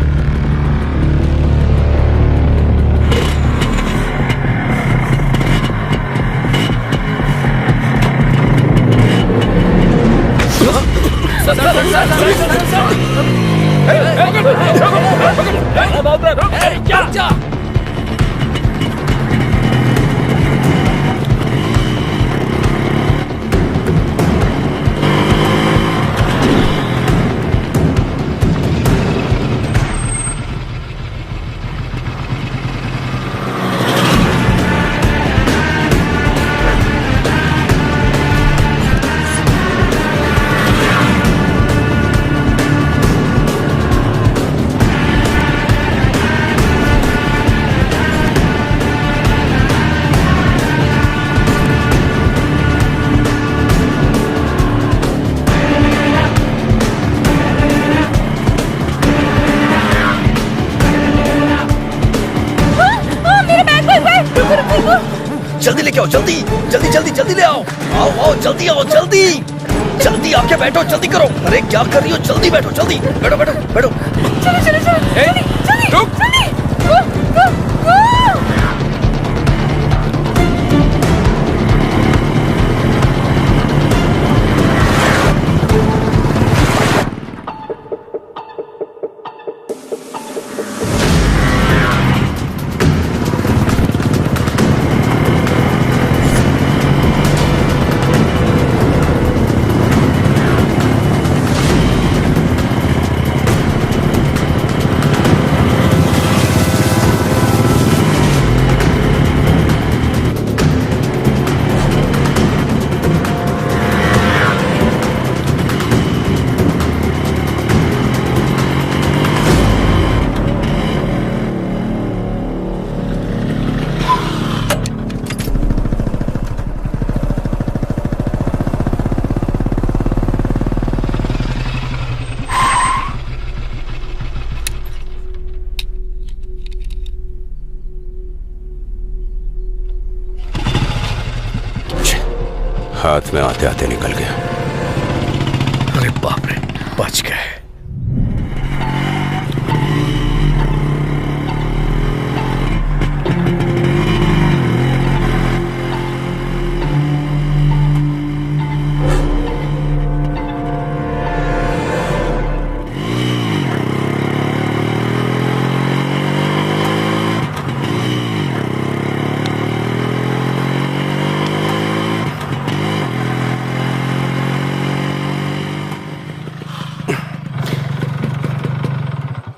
जल्दी लेके आओ, जल्दी जल्दी जल्दी जल्दी ले आओ, आओ आओ जल्दी आओ, जल्दी जल्दी आके बैठो, जल्दी करो। अरे क्या कर रही हो, जल्दी बैठो, जल्दी बैठो बैठो बैठो। चलो चलो चलो जल्दी जल्दी रुक। जल्दी गो गो गो। हाथ में आते आते निकल गया। अरे बाप रे, बच गए।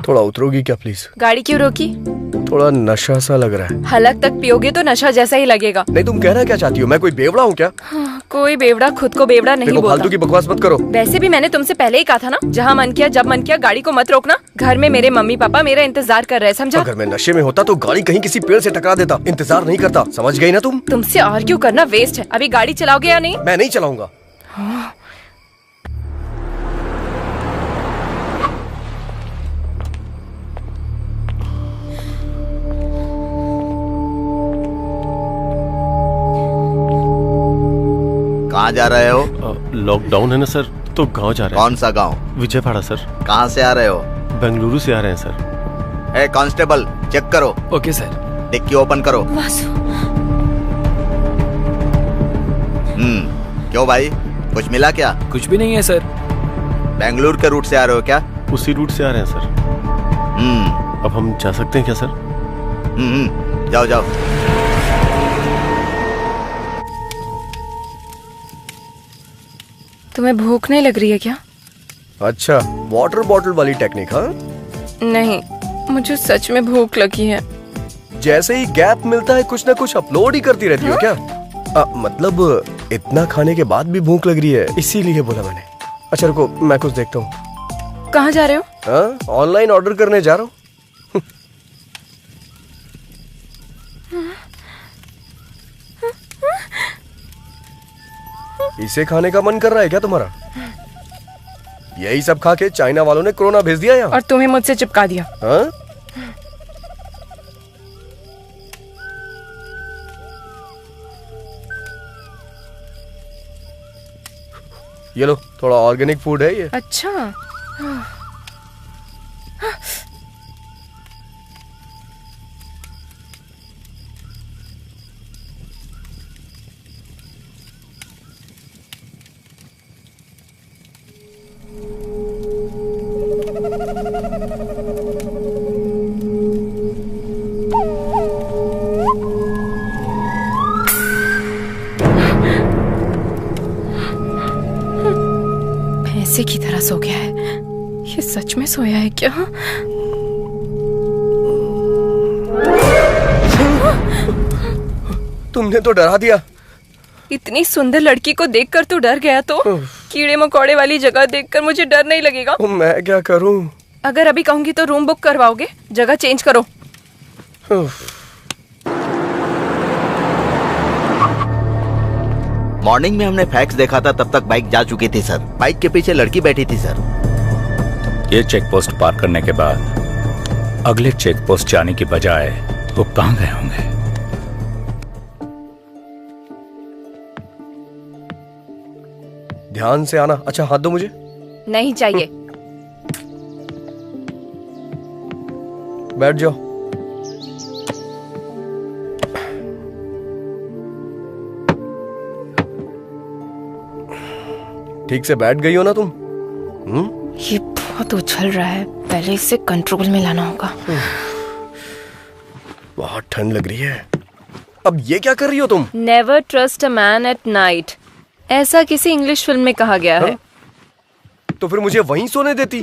थोड़ा उतरोगी क्या प्लीज? गाड़ी क्यों रोकी? थोड़ा नशा सा लग रहा है। हलक तक पियोगे तो नशा जैसा ही लगेगा। नहीं, तुम कहना क्या चाहती हो? मैं कोई बेवड़ा हूँ क्या? हाँ, कोई बेवड़ा खुद को बेवड़ा नहीं बोलता। फालतू की बकवास मत करो। वैसे भी मैंने तुमसे पहले ही कहा था ना, जहाँ मन किया जब मन किया गाड़ी को मत रोकना। घर में मेरे मम्मी पापा मेरा इंतजार कर रहे हैं, समझा? अगर मैं नशे में होता तो गाड़ी कहीं किसी पेड़ से टकरा देता, इंतजार नहीं करता, समझ गई ना तुम? तुमसे आर्ग्यू करना वेस्ट है। अभी गाड़ी चलाओगे या नहीं? मैं नहीं चलाऊंगा। कहाँ जा रहे हो? लॉकडाउन है ना सर, तो गांव जा रहे हैं। कौन सा गांव? विजयवाड़ा सर। कहाँ से आ रहे हो? बेंगलुरु से आ रहे हैं सर। ए कांस्टेबल, चेक करो। Okay sir. डिक्की ओपन करो। क्यों भाई, कुछ मिला क्या? कुछ भी नहीं है सर। बेंगलुरु के रूट से आ रहे हो क्या? उसी रूट से आ रहे हैं सर। अब हम जा सकते हैं क्या सर? जाओ जाओ। तुम्हें भूख नहीं लग रही है क्या? अच्छा, वाटर बॉटल वाली टेक्निक? हाँ नहीं, मुझे सच में भूख लगी है। जैसे ही गैप मिलता है कुछ ना कुछ अपलोड ही करती रहती हो क्या? मतलब इतना खाने के बाद भी भूख लग रही है, इसीलिए बोला मैंने। अच्छा रुको, मैं कुछ देखता हूँ। कहाँ जा रहे हो? ऑनलाइन ऑर्डर करने जा रहा हूँ। इसे खाने का मन कर रहा है क्या तुम्हारा? यही सब खा के चाइना वालों ने कोरोना भेज दिया यहाँ। और तुम्हें मुझसे चिपका दिया। हाँ? ये लो, थोड़ा ऑर्गेनिक फूड है ये। अच्छा। भैंसे की तरह सो गया है। ये सच में सोया है क्या? तुमने तो डरा दिया। इतनी सुंदर लड़की को देखकर तो डर गया, तो कीड़े मकोड़े वाली जगह देखकर मुझे डर नहीं लगेगा? मैं क्या करूं? अगर अभी कहूंगी तो रूम बुक करवाओगे? जगह चेंज करो। मॉर्निंग में हमने फैक्स देखा था, तब तक बाइक जा चुकी थी सर। बाइक के पीछे लड़की बैठी थी सर। ये चेक पोस्ट पार करने के बाद अगले चेक पोस्ट जाने की बजाय वो कहाँ गए होंगे? ध्यान से आना। अच्छा हाथ दो मुझे। नहीं चाहिए। बैठ जाओ। ठीक से बैठ गई हो ना तुम? ये बहुत उछल रहा है, पहले इसे कंट्रोल में लाना होगा। बहुत ठंड लग रही है। अब ये क्या कर रही हो तुम? Never trust a man at night, ऐसा किसी इंग्लिश फिल्म में कहा गया है। तो फिर मुझे वहीं सोने देती।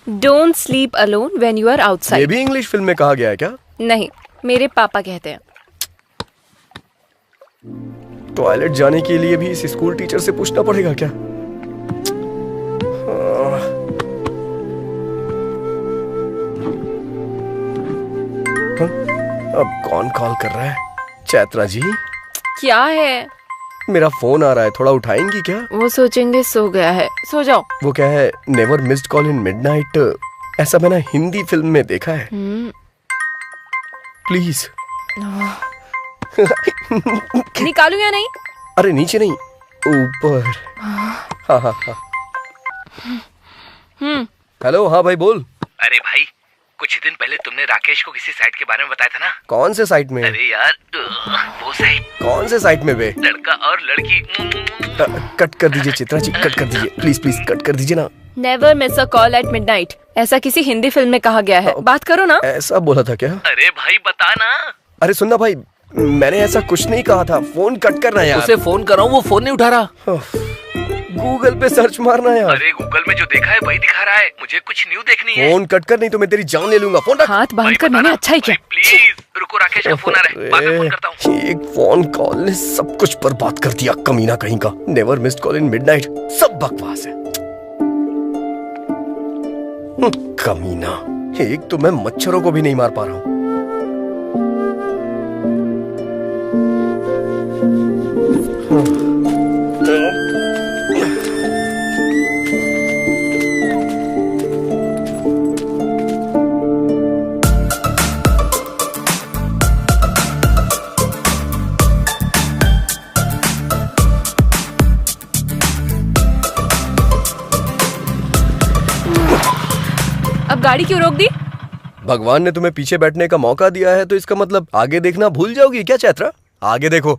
Don't sleep alone when you are ये आउटसाइड। भी इंग्लिश फिल्म में कहा गया है क्या? नहीं, मेरे पापा कहते हैं। टॉयलेट जाने के लिए भी इस स्कूल टीचर से पूछना पड़ेगा क्या? अब कौन कॉल कर रहा है? चैत्रा जी? क्या है? मेरा फोन आ रहा है, थोड़ा उठाएंगी क्या? वो सोचेंगे सो गया है, सो जाओ। वो क्या है, never missed call in midnight, ऐसा मैंने हिंदी फिल्म में देखा है। प्लीज। निकालू या नहीं? अरे नीचे नहीं, ऊपर। हाँ हाँ हाँ। हेलो, हाँ भाई बोल। अरे भाई, कुछ दिन पहले तुमने राकेश को किसी साइट के बारे में बताया था ना? कौन से साइट में? अरे यार, वो साइट। कौन से साइट में बे? लड़का और लड़की। कट कर दीजिए चित्रा जी, कट कर दीजिए प्लीज प्लीज, कट कर दीजिए ना। Never miss a call at midnight, ऐसा किसी हिंदी फिल्म में कहा गया है। बात करो ना। ऐसा बोला था क्या? अरे भाई बता ना। अरे सुनना भाई, मैंने ऐसा कुछ नहीं कहा था। फोन कट करना यार। उसे फोन कर रहा हूँ, वो फोन नहीं उठा रहा। गूगल पे सर्च मारना यार। अरे गूगल में जो देखा है वही दिखा रहा है, मुझे कुछ न्यू देखनी है। फोन कट कर, नहीं तो मैं तेरी जान ले लूंगा। फोन रख। हाथ बांध कर मैंने अच्छा ही किया। प्लीज रुको, राकेश का फोन आ रहा है, बाद में फोन करता हूँ। एक फोन कॉल ने सब कुछ बर्बाद कर दिया, कमीना कहीं का। Never missed call in midnight, सब बकवास है। कमीना, एक तो मैं मच्छरों को भी नहीं मार पा रहा हूँ। अब गाड़ी क्यों रोक दी? भगवान ने तुम्हें पीछे बैठने का मौका दिया है, तो इसका मतलब आगे देखना भूल जाओगी क्या चैत्रा? आगे देखो।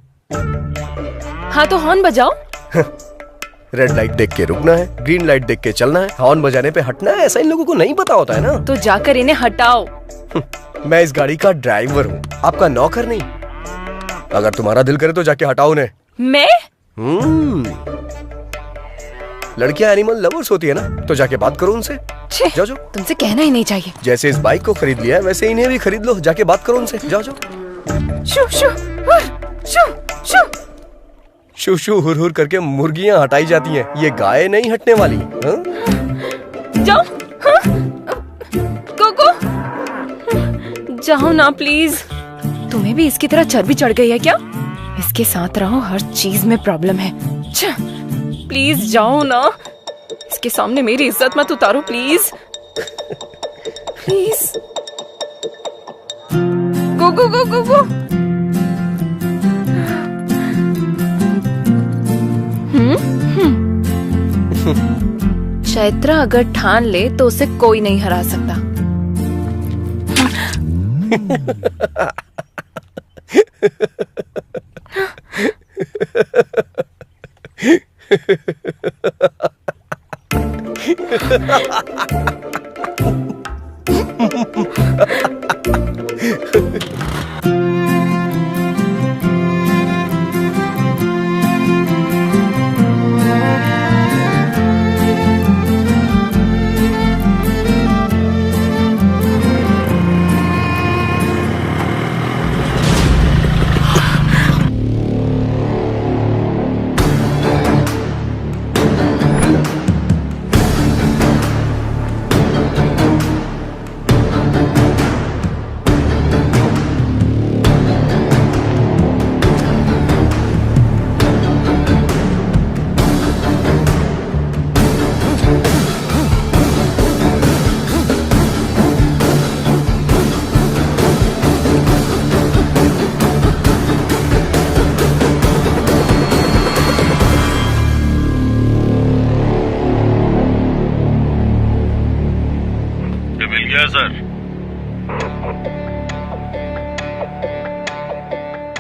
हाँ तो हॉर्न बजाओ। रेड लाइट देख के रुकना है, ग्रीन लाइट देख के चलना है, हॉर्न बजाने पे हटना है। ऐसा इन लोगों को नहीं पता होता है ना। तो जाकर इन्हें हटाओ। मैं इस गाड़ी का ड्राइवर हूँ, आपका नौकर नहीं। अगर तुम्हारा दिल करे तो जाके हटाओ उन्हें। मैं? लड़कियां एनिमल लवर्स होती है ना, तो जाके बात करो उनसे। जाओ जाओ। तुमसे कहना ही नहीं चाहिए। जैसे इस बाइक को खरीद लिया है, वैसे इन्हें भी खरीद लो। जाके बात करो उनसे। जाओ जाओ। शू शू हुर, शू शू। शू शू हुर हुर करके मुर्गियां हटाई जाती हैं, ये गाय नहीं हटने वाली। जाओ। कोको, जाओ ना प्लीज। तुम्हें भी इसकी तरह चर्बी चढ़ गई है क्या? इसके साथ रहो, हर चीज में प्रॉब्लम है। प्लीज जाओ ना, इसके सामने मेरी इज्जत मत उतारो प्लीज। प्लीज गो गो गो गो गो। चैत्रा अगर ठान ले तो उसे कोई नहीं हरा सकता।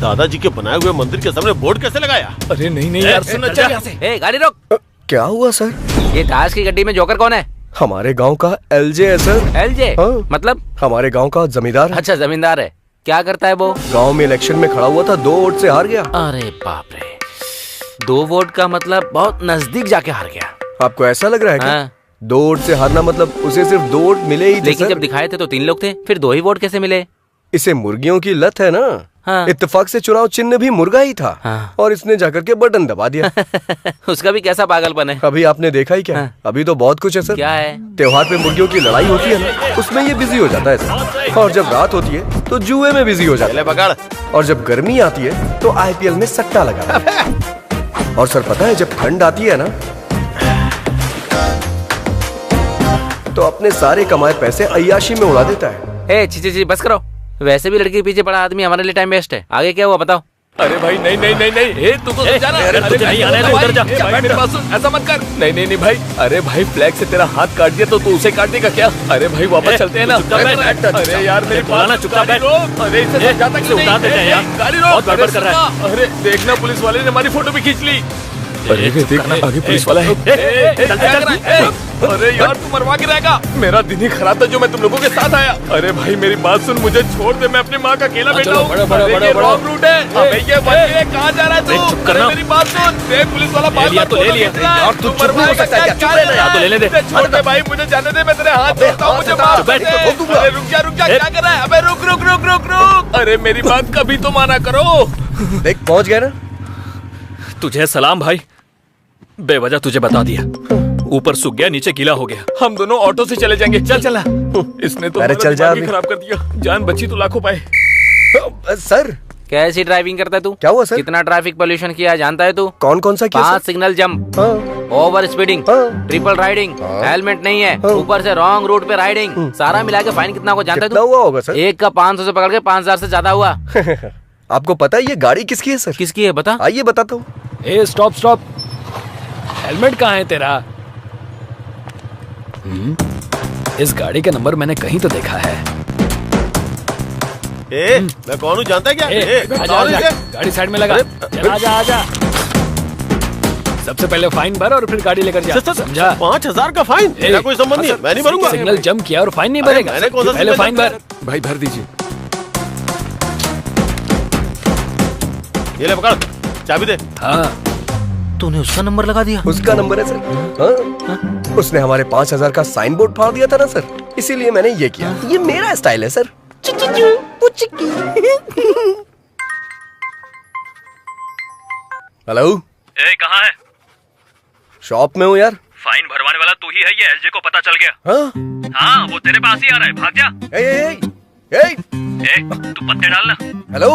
दादाजी के बनाए हुए मंदिर के सामने बोर्ड कैसे लगाया? अरे नहीं यार, सुन अच्छा यहाँ से। ए, गाड़ी रोक। क्या हुआ सर? ये ताश की गड्डी में जोकर कौन है? हमारे गांव का एलजे है सर। एलजे? हाँ। मतलब? हमारे गांव का जमींदार। अच्छा, जमींदार है। क्या करता है वो? गांव में इलेक्शन में खड़ा हुआ था, 2 वोट से हार गया। अरे बाप रे, 2 वोट का मतलब बहुत नजदीक जाके हार गया। आपको ऐसा लग रहा है क्या? हाँ। 2 वोट से हारना मतलब उसे सिर्फ 2 वोट मिले ही थे। लेकिन सर। जब दिखाए थे तो 3 लोग थे, फिर 2 ही वोट कैसे मिले? इसे मुर्गियों की लत है ना। हाँ। इत्तेफाक से चुनाव चिन्ह भी मुर्गा ही था। हाँ। और इसने जाकर के बटन दबा दिया। उसका भी कैसा पागलपन है। अभी आपने देखा ही क्या? हाँ। अभी तो बहुत कुछ है सर। क्या है? त्योहार पे मुर्गियों की लड़ाई होती है ना, उसमें ये बिजी हो जाता है सर। और जब रात होती है तो जुए में बिजी हो जाता है। पकड़। और जब गर्मी आती है तो IPL में सट्टा लगाता है। और सर पता है, जब ठंड आती है ना तो अपने सारे कमाए पैसे अय्याशी में उड़ा देता है। ए, ची बस करो। वैसे भी लड़के के पीछे पड़ा आदमी हमारे लिए टाइम वेस्ट है। आगे क्या हुआ बताओ? अरे भाई नहीं, तू तो समझा ना। अरे तुझे नहीं आना है तो उधर जा। भाई मेरी बात सुन, ऐसा मत कर। नहीं भाई। अरे भाई, फ्लैग से तेरा हाथ काट दिया तो तू उसे काट देगा क्या? अरे भाई वापस चलते हैं ना। अरे यार मेरी बात, चुपचाप बैठ। अरे इसे समझाता क्यों नहीं? उतार देते हैं यार। गाड़ी रोक। बहुत गड़बड़ कर रहा है। अरे देखना, पुलिस वाले ने हमारी फोटो भी खींच ली। अरे देखना, आगे पुलिस वाला है। अरे यार, तू मरवा के रहेगा। मेरा दिन ही खराब था जो मैं तुम लोगों के साथ आया। अरे भाई मेरी बात सुन, मुझे छोड़ दे, मैं अपनी माँ का अकेला बेटा हूँ। ये रॉन्ग रूट है। ये कहाँ जा रहा है तू? अरे मेरी बात सुन, देख पुलिस वाला बात तो ले लिया। और तू चुप नहीं हो सकता क्या? चुप रहना। तो लेने दे। छोड़ दे भाई, मुझे जाने दे, मैं तेरे हाथ जोड़ता हूँ, मुझे माफ कर दे। अरे रुक जा, क्या कर रहा है? अबे रुक। अरे मेरी बात कभी तो माना करो। देख पहुंच गया ना। तुझे सलाम भाई, बेवजह तुझे बता दिया। ऊपर सूख गया, नीचे गीला हो गया। हम दोनों ऑटो से चले जाएंगे। चल। इसने तो अरे चल जा, खराब कर दिया। जान बची तो लाखों पाए। सर कैसी ड्राइविंग करता है तू? क्या हुआ सर? कितना ट्रैफिक पोल्यूशन किया जानता है तू? कौन सा किया? 5 signal jump, over speeding, triple riding, helmet नहीं है, ऊपर से रॉन्ग रूट पे राइडिंग। सारा मिला के फाइन कितना को जानता है तू? हुआ होगा सर? एक का 500 से पकड़ के 5000 से ज्यादा हुआ। आपको पता है ये गाड़ी किसकी है सर? किसकी है बता? आइए बताता हूँ। ए स्टॉप। हेलमेट कहाँ है तेरा? इस गाड़ी का नंबर मैंने कहीं तो देखा है। मैं कौन हूँ जानता है क्या? आजा। गाड़ी साइड में लगा। आजा। सबसे पहले फाइन भर और फिर गाड़ी लेकर जा। समझा? 5000 का फाइन? मेरा कोई संबंध नहीं है, मैं नहीं भरूंगा। सिग्नल जंप किया और फाइन नहीं भरेगा? पहले फाइन भर। भाई भर दीजिए। ये ले पकड़, चाबी दे। हाँ, तूने उसका नंबर लगा दिया? उसका नंबर है सर। हाँ? उसने हमारे 5000 का साइन बोर्ड फाड़ दिया था ना सर, इसीलिए मैंने ये किया। ये मेरा स्टाइल है सर। हेलो, कहाँ है? शॉप में हूँ यार। फाइन भरवाने वाला तू ही है, ये एलजे को पता चल गया। हाँ, वो तेरे पास ही आ रहा है, भाग जा। तू पत्ते डालना। हेलो,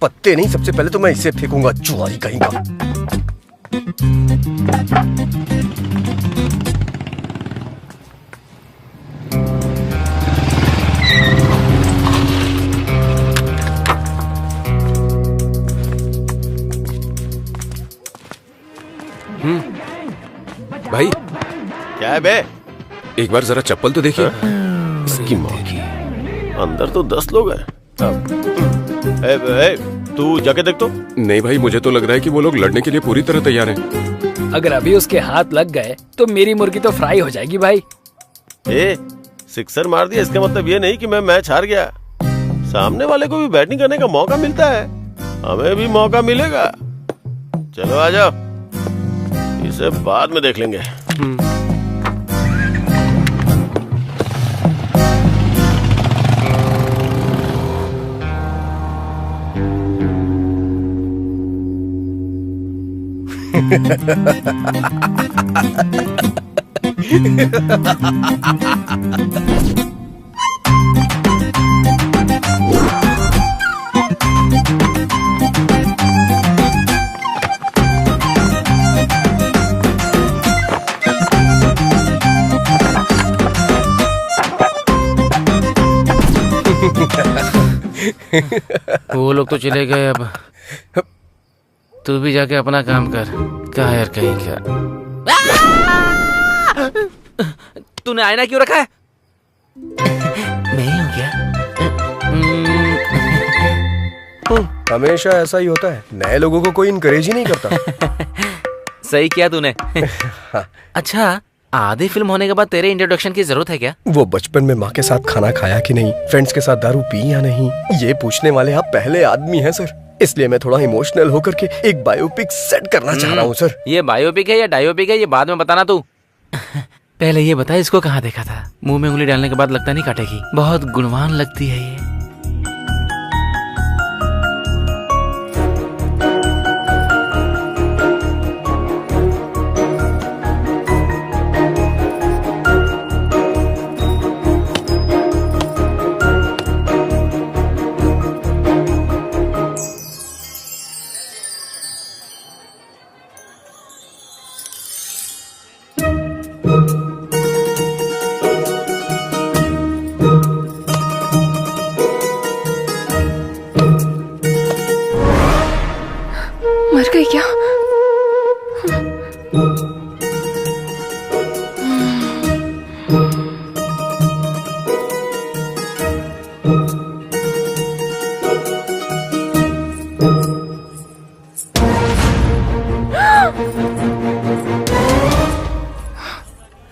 पत्ते नहीं, सबसे पहले तो मैं इसे फेंकूंगा, जुआरी कहीं का। भाई क्या है बे? एक बार जरा चप्पल तो देखिए। इसकी माँ की, अंदर तो 10 लोग हैं। तू जाके देख तो। नहीं भाई, मुझे तो लग रहा है कि वो लोग लड़ने के लिए पूरी तरह तैयार हैं। अगर अभी उसके हाथ लग गए तो मेरी मुर्गी तो फ्राई हो जाएगी भाई। सिक्सर मार दिया इसका मतलब ये नहीं कि मैं मैच हार गया। सामने वाले को भी बैटिंग करने का मौका मिलता है, हमें भी मौका मिलेगा। चलो आ जाओ, इसे बाद में देख लेंगे। वो लोग तो चले गए, अब तू भी जाके अपना काम कर। क्या यार कहीं क्या? तूने आईना क्यों रखा है? मैं ही हूँ क्या? हमेशा ऐसा ही होता है, नए लोगों को कोई इनकरेज ही नहीं करता। सही किया तूने। अच्छा, आधी फिल्म होने के बाद तेरे इंट्रोडक्शन की जरूरत है क्या? वो बचपन में माँ के साथ खाना खाया कि नहीं, फ्रेंड्स के साथ दारू पी या नहीं, ये पूछने वाले आप पहले आदमी हैं सर। इसलिए मैं थोड़ा इमोशनल होकर के एक बायोपिक सेट करना चाह रहा हूँ सर। ये बायोपिक है या डायोपिक है ये बाद में बताना तू। पहले ये बता इसको कहाँ देखा था? मुंह में उंगली डालने के बाद लगता नहीं काटेगी। बहुत गुणवान लगती है ये। मर गई क्या?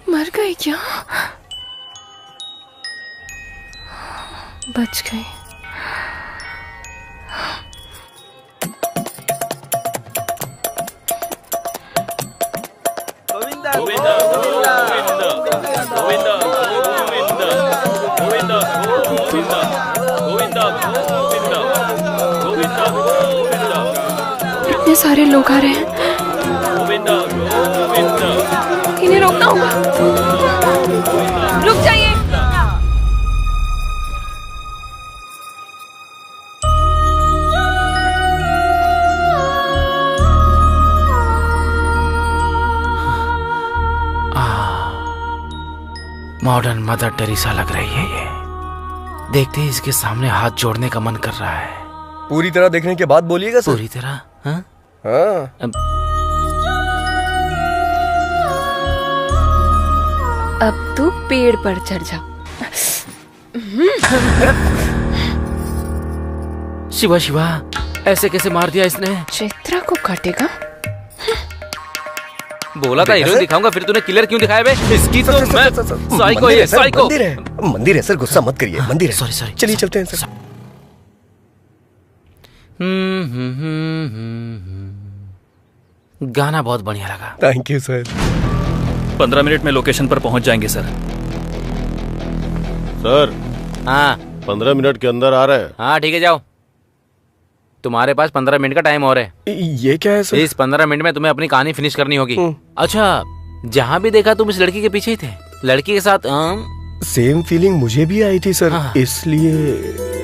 मर गई क्या? बच गई। इतने सारे लोग आ रहे हैं, इन्हें रोकना होगा। रुक जाइए। मॉडर्न मदर टेरेसा लग रही है ये। देखते ही इसके सामने हाथ जोड़ने का मन कर रहा है। पूरी तरह देखने के बाद बोलिएगा सर। पूरी तरह? हाँ? हाँ। अब तू पेड़ पर चढ़ जा। शिवा शिवा, ऐसे कैसे मार दिया इसने? चित्रा को काटेगा? बोला था हीरो दिखाऊंगा, फिर तूने किलर क्यों दिखाया बे? इसकी तो मैं साइको है, साइको। मंदिर है सर, गुस्सा मत करिए, मंदिर है। सॉरी सॉरी, चलिए चलते हैं सर। गाना बहुत बढ़िया लगा। Thank you sir. 15 मिनट में लोकेशन पर पहुंच जाएंगे सर। सर। हाँ 15 मिनट के अंदर आ रहे हैं। हाँ ठीक है, जाओ। तुम्हारे पास 15 मिनट का टाइम और है। ये क्या है सर? इस 15 मिनट में तुम्हें अपनी कहानी फिनिश करनी होगी। अच्छा, जहाँ भी देखा तुम इस लड़की के पीछे ही थे। लड़की के साथ सेम फीलिंग मुझे भी आई थी सर। हाँ। इसलिए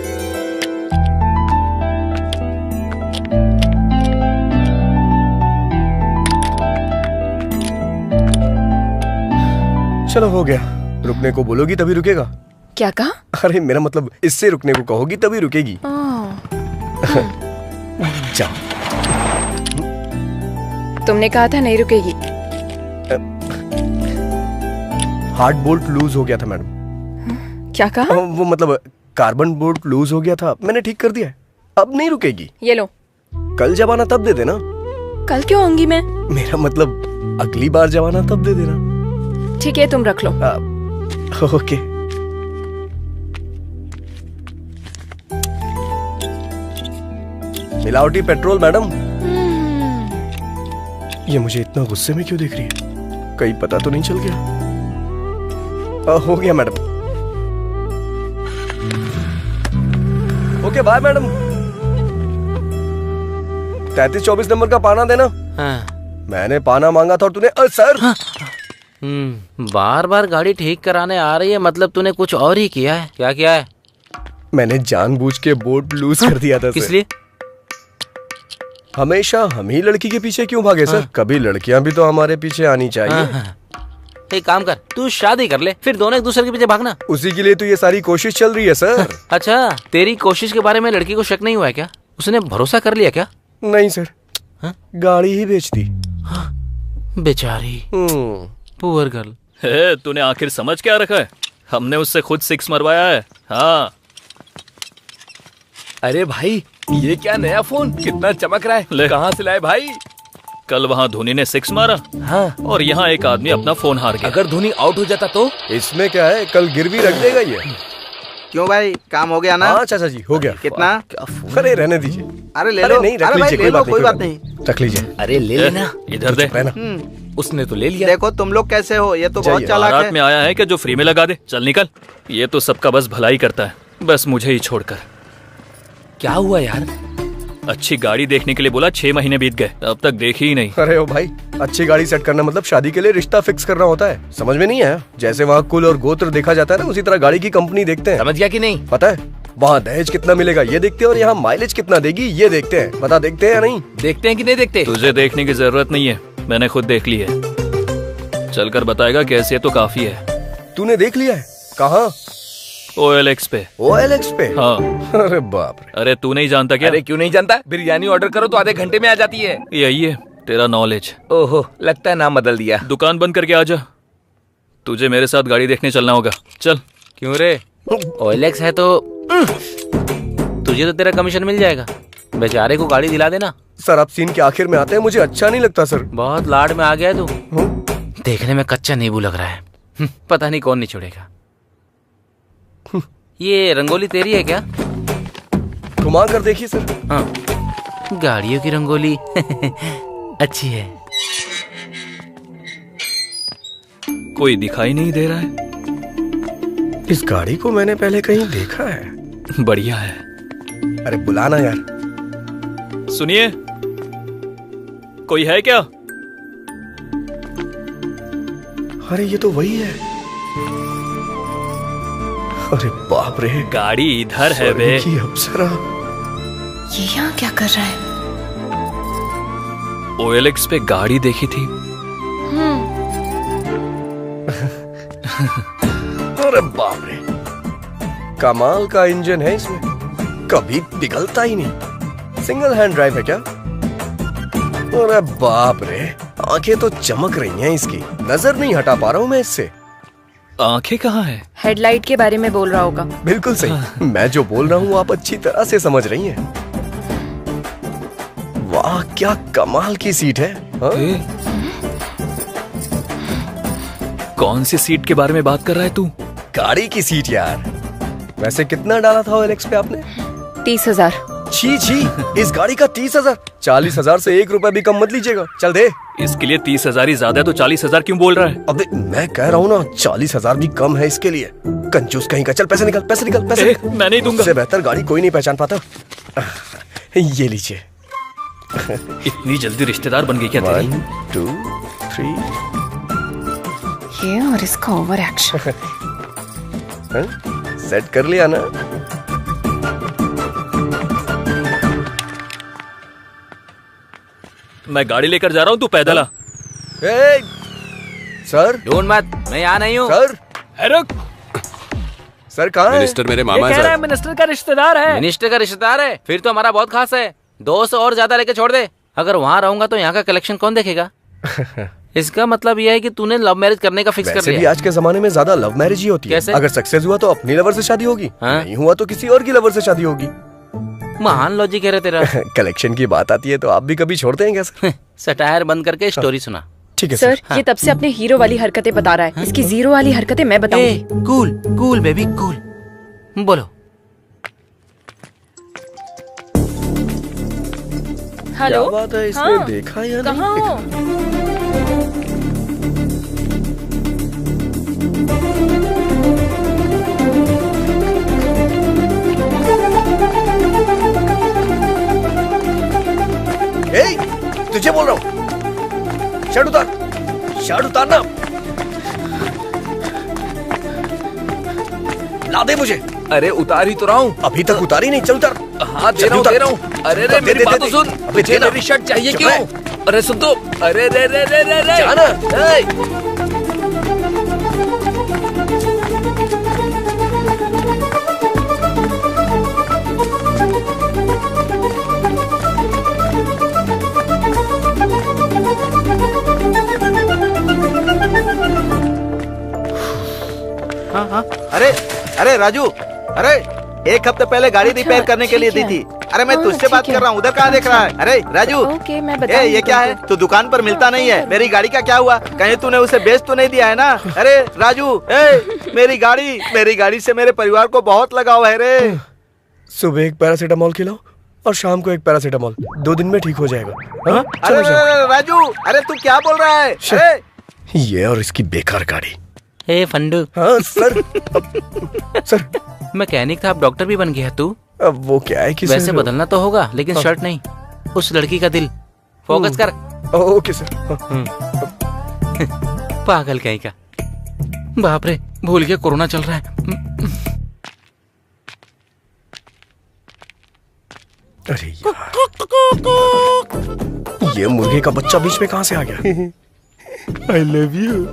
चलो हो गया। रुकने को बोलोगी तभी रुकेगा। क्या कहा? अरे मेरा मतलब इससे रुकने को कहोगी तभी रुकेगी। जाओ। तुमने कहा था नहीं रुकेगी। हार्ड बोल्ट लूज हो गया था मैडम। क्या कहा? वो मतलब कार्बन बोल्ट लूज हो गया था, मैंने ठीक कर दिया है। अब नहीं रुकेगी। ये लो। कल जब आना तब दे देना। कल क्यों आऊंगी मैं? मेरा मतलब अगली बार जब आना तब दे देना। ठीक है, तुम रख लो। ओके। मिलावटी पेट्रोल मैडम। ये मुझे इतना गुस्से में क्यों देख रही है? कहीं पता तो नहीं चल गया? हो गया madam. Okay bye madam. 3324 number का पाना देना। हाँ। मैंने पाना मांगा था और तूने सर। हाँ। बार बार गाड़ी ठीक कराने आ रही है, मतलब तूने कुछ और ही किया है। क्या किया है? मैंने जानबूझ के बोर्ड लूज कर दिया था। किस लिए? हमेशा हम ही लड़की के पीछे क्यों भागे सर? कभी लड़कियां भी तो हमारे पीछे आनी चाहिए। एक काम कर, तू शादी कर ले, फिर दोनों एक दूसरे के पीछे भागना। उसी के लिए तो ये सारी कोशिश चल रही है सर। अच्छा, तेरी कोशिश के बारे में लड़की को शक नहीं हुआ है क्या? उसने भरोसा कर लिया क्या? नहीं सर। गाड़ी ही बेच दी। बेचारी पुअर गर्ल। तूने आखिर समझ क्या रखा है? हमने उससे खुद 6 मरवाया है। हाँ। अरे भाई ये क्या नया फोन, कितना चमक रहा है। ले। कहाँ से लाए भाई? कल वहाँ धोनी ने 6 मारा हाँ। और यहाँ एक आदमी अपना फोन हार गया। अगर धोनी आउट हो जाता तो? इसमें क्या है, कल गिरवी रख देगा ये। क्यों भाई, काम हो गया ना? हाँ चाचा जी हो गया। कितना? अरे रहने दीजिए। अरे ले अरे लो। नहीं, रख अरे भाई लीजिए, ले लो, कोई बात नहीं। नहीं। रख लीजिए। अरे ले लेना। इधर दे। उसने तो ले लिया। देखो तुम लोग कैसे हो, ये तो बहुत चालाक बारात है। में आया है कि जो फ्री में लगा दे। चल निकल। ये तो सबका बस भलाई करता है, बस मुझे ही छोड़कर। क्या हुआ यार? अच्छी गाड़ी देखने के लिए बोला, 6 महीने बीत गए, अब तक देखी ही नहीं। अरे ओ भाई, अच्छी गाड़ी सेट करना मतलब शादी के लिए रिश्ता फिक्स करना होता है, समझ में नहीं आया? जैसे वहाँ कुल और गोत्र देखा जाता है ना, उसी तरह गाड़ी की कंपनी देखते हैं। समझ गया कि नहीं? पता है, वहाँ दहेज कितना मिलेगा ये देखते हैं और यहाँ माइलेज कितना देगी ये देखते हैं। बता देखते हैं या नहीं? देखते हैं कि नहीं देखते? तुझे देखने की जरूरत नहीं है, मैंने खुद देख ली है। चलकर बताएगा कैसे, तो काफी है। तूने देख लिया है? कहाँ? OLX पे। OLX पे? हाँ। अरे बाप रे। अरे तू नहीं जानता क्या? अरे क्यों नहीं जानता? बिरयानी ऑर्डर करो तो आधे घंटे में आ जाती है। यही है तेरा नॉलेज। ओहो, लगता है नाम बदल दिया। दुकान बंद करके आ जा, तुझे मेरे साथ गाड़ी देखने चलना होगा। चल। क्यों रे? OLX है तो तुझे तो तेरा कमीशन मिल जाएगा। बेचारे को गाड़ी दिला देना। सर आप सीन के आखिर में आते हैं, मुझे अच्छा नहीं लगता सर। बहुत लाड में आ गया है तू। देखने में कच्चा नींबू लग रहा है। पता नहीं कौन नहीं छोड़ेगा। ये रंगोली तेरी है क्या? घुमा कर देखिए सर। हाँ, गाड़ियों की रंगोली अच्छी है। कोई दिखाई नहीं दे रहा है। इस गाड़ी को मैंने पहले कहीं देखा है। बढ़िया है। अरे बुलाना यार। सुनिए, कोई है क्या? अरे ये तो वही है। अरे बाप रे, गाड़ी इधर है बे। की अप्सरा। ये यहाँ क्या कर रहा है? OLX पे गाड़ी देखी थी। अरे बाप रे, कमाल का इंजन है इसमें, कभी पिघलता ही नहीं। सिंगल हैंड ड्राइव है क्या? अरे बाप रे, आंखें तो चमक रही हैं इसकी, नजर नहीं हटा पा रहा हूँ मैं इससे। आंखें कहाँ है? हेडलाइट के बारे में बोल रहा होगा। बिल्कुल सही। मैं जो बोल रहा हूँ आप अच्छी तरह से समझ रही हैं। वाह क्या कमाल की सीट है। कौन सी सीट के बारे में बात कर रहा है तू? गाड़ी की सीट यार। वैसे कितना डाला था OLX पे आपने? 30,000। छी छी, इस गाड़ी का 30,000? 40,000 से 1 रुपया भी कम मत लीजिएगा। चल दे। इसके लिए 30,000 ही ज्यादा है, तो 40,000 क्यों बोल रहा है? अबे मैं कह रहा हूँ ना, 40,000 भी कम है इसके लिए। कंजूस कहीं का। चल पैसे निकल, पैसे निकल, पैसे निकल। मैं नहीं दूंगा। इससे बेहतर गाड़ी कोई नहीं पहचान पाता। ये लीजिए। इतनी जल्दी रिश्तेदार बन गई क्या तेरी? 1 2 3। ये और इसका ओवर एक्शन। सेट कर लिया ना? मैं गाड़ी लेकर जा रहा हूँ, तू पैदल आ। सर ढूंढ मत, मैं यहाँ नहीं हूँ। सर रुक। सर कहाँ है? मिनिस्टर मेरे मामा ये है कह रहा है सर। मिनिस्टर का रिश्तेदार है। मिनिस्टर का रिश्तेदार है? फिर तो हमारा बहुत खास है। 200 और ज्यादा लेके छोड़ दे। अगर वहाँ रहूंगा तो यहाँ का कलेक्शन कौन देखेगा? इसका मतलब यह है कि तूने लव मैरिज करने का फिक्स कर वैसे लिया। भी आज के जमाने में ज्यादा लव मैरिज ही होती है। कैसे? अगर सक्सेस हुआ तो अपनी लवर से शादी होगी, नहीं हुआ तो किसी और की लवर से शादी होगी। महान लॉजिक है तेरा। कलेक्शन की बात आती है तो आप भी कभी छोड़ते हैं क्या सर? सटायर बंद करके स्टोरी सुना। ठीक है सर, ये तब से अपने हीरो वाली हरकतें बता रहा है। इसकी जीरो वाली हरकतें मैं बताऊंगी। Cool cool baby cool. बोलो। हेलो। क्या बात है, इसने देखा या नहीं? कहाँ हो? तुझे बोल रहा हूँ, शर्ट उतार, शर्ट उतारना। ला दे मुझे। अरे उतार ही तो रहा हूँ। अभी तक उतारी नहीं, चल उतार। हाँ दे रहा हूँ, दे रहा हूँ। अरे रे मेरी बात तो सुन। मुझे मेरी शर्ट चाहिए क्यों? अरे सुन तो। अरे रे रे रे रे रे। जाना। हाँ हाँ। अरे अरे राजू, अरे 1 हफ्ते पहले गाड़ी रिपेयर करने के लिए दी थी, अरे मैं तुझसे बात कर रहा हूँ, उधर कहाँ देख रहा है? अरे राजू, ओके मैं ए, बताऊंगी ये क्या है? तुमको। तू दुकान पर मिलता नहीं है। मेरी गाड़ी का क्या हुआ? कहीं तूने उसे बेच तो नहीं दिया है ना? अरे राजू, मेरी गाड़ी से मेरे परिवार को बहुत लगाव है रे। सुबह एक पैरासीटामोल खिलाओ और शाम को एक पैरासीटामोल, 2 दिन में ठीक हो जाएगा। हाँ? अरे राजू, अरे तू क्या बोल रहा है? अरे ये और इसकी बेकार गाड़ी। हे फंडू। हाँ सर। सर मैकेनिक था, अब डॉक्टर भी बन गया तू। अब वो क्या है कि वैसे सर, बदलना तो होगा, लेकिन शर्ट नहीं, उस लड़की का दिल। फोकस कर। Okay sir. पागल कहीं का। बाप रे, भूल गया कोरोना चल रहा है। अरे यार, ये मुर्गे का बच्चा बीच में कहाँ से आ गया? I love you.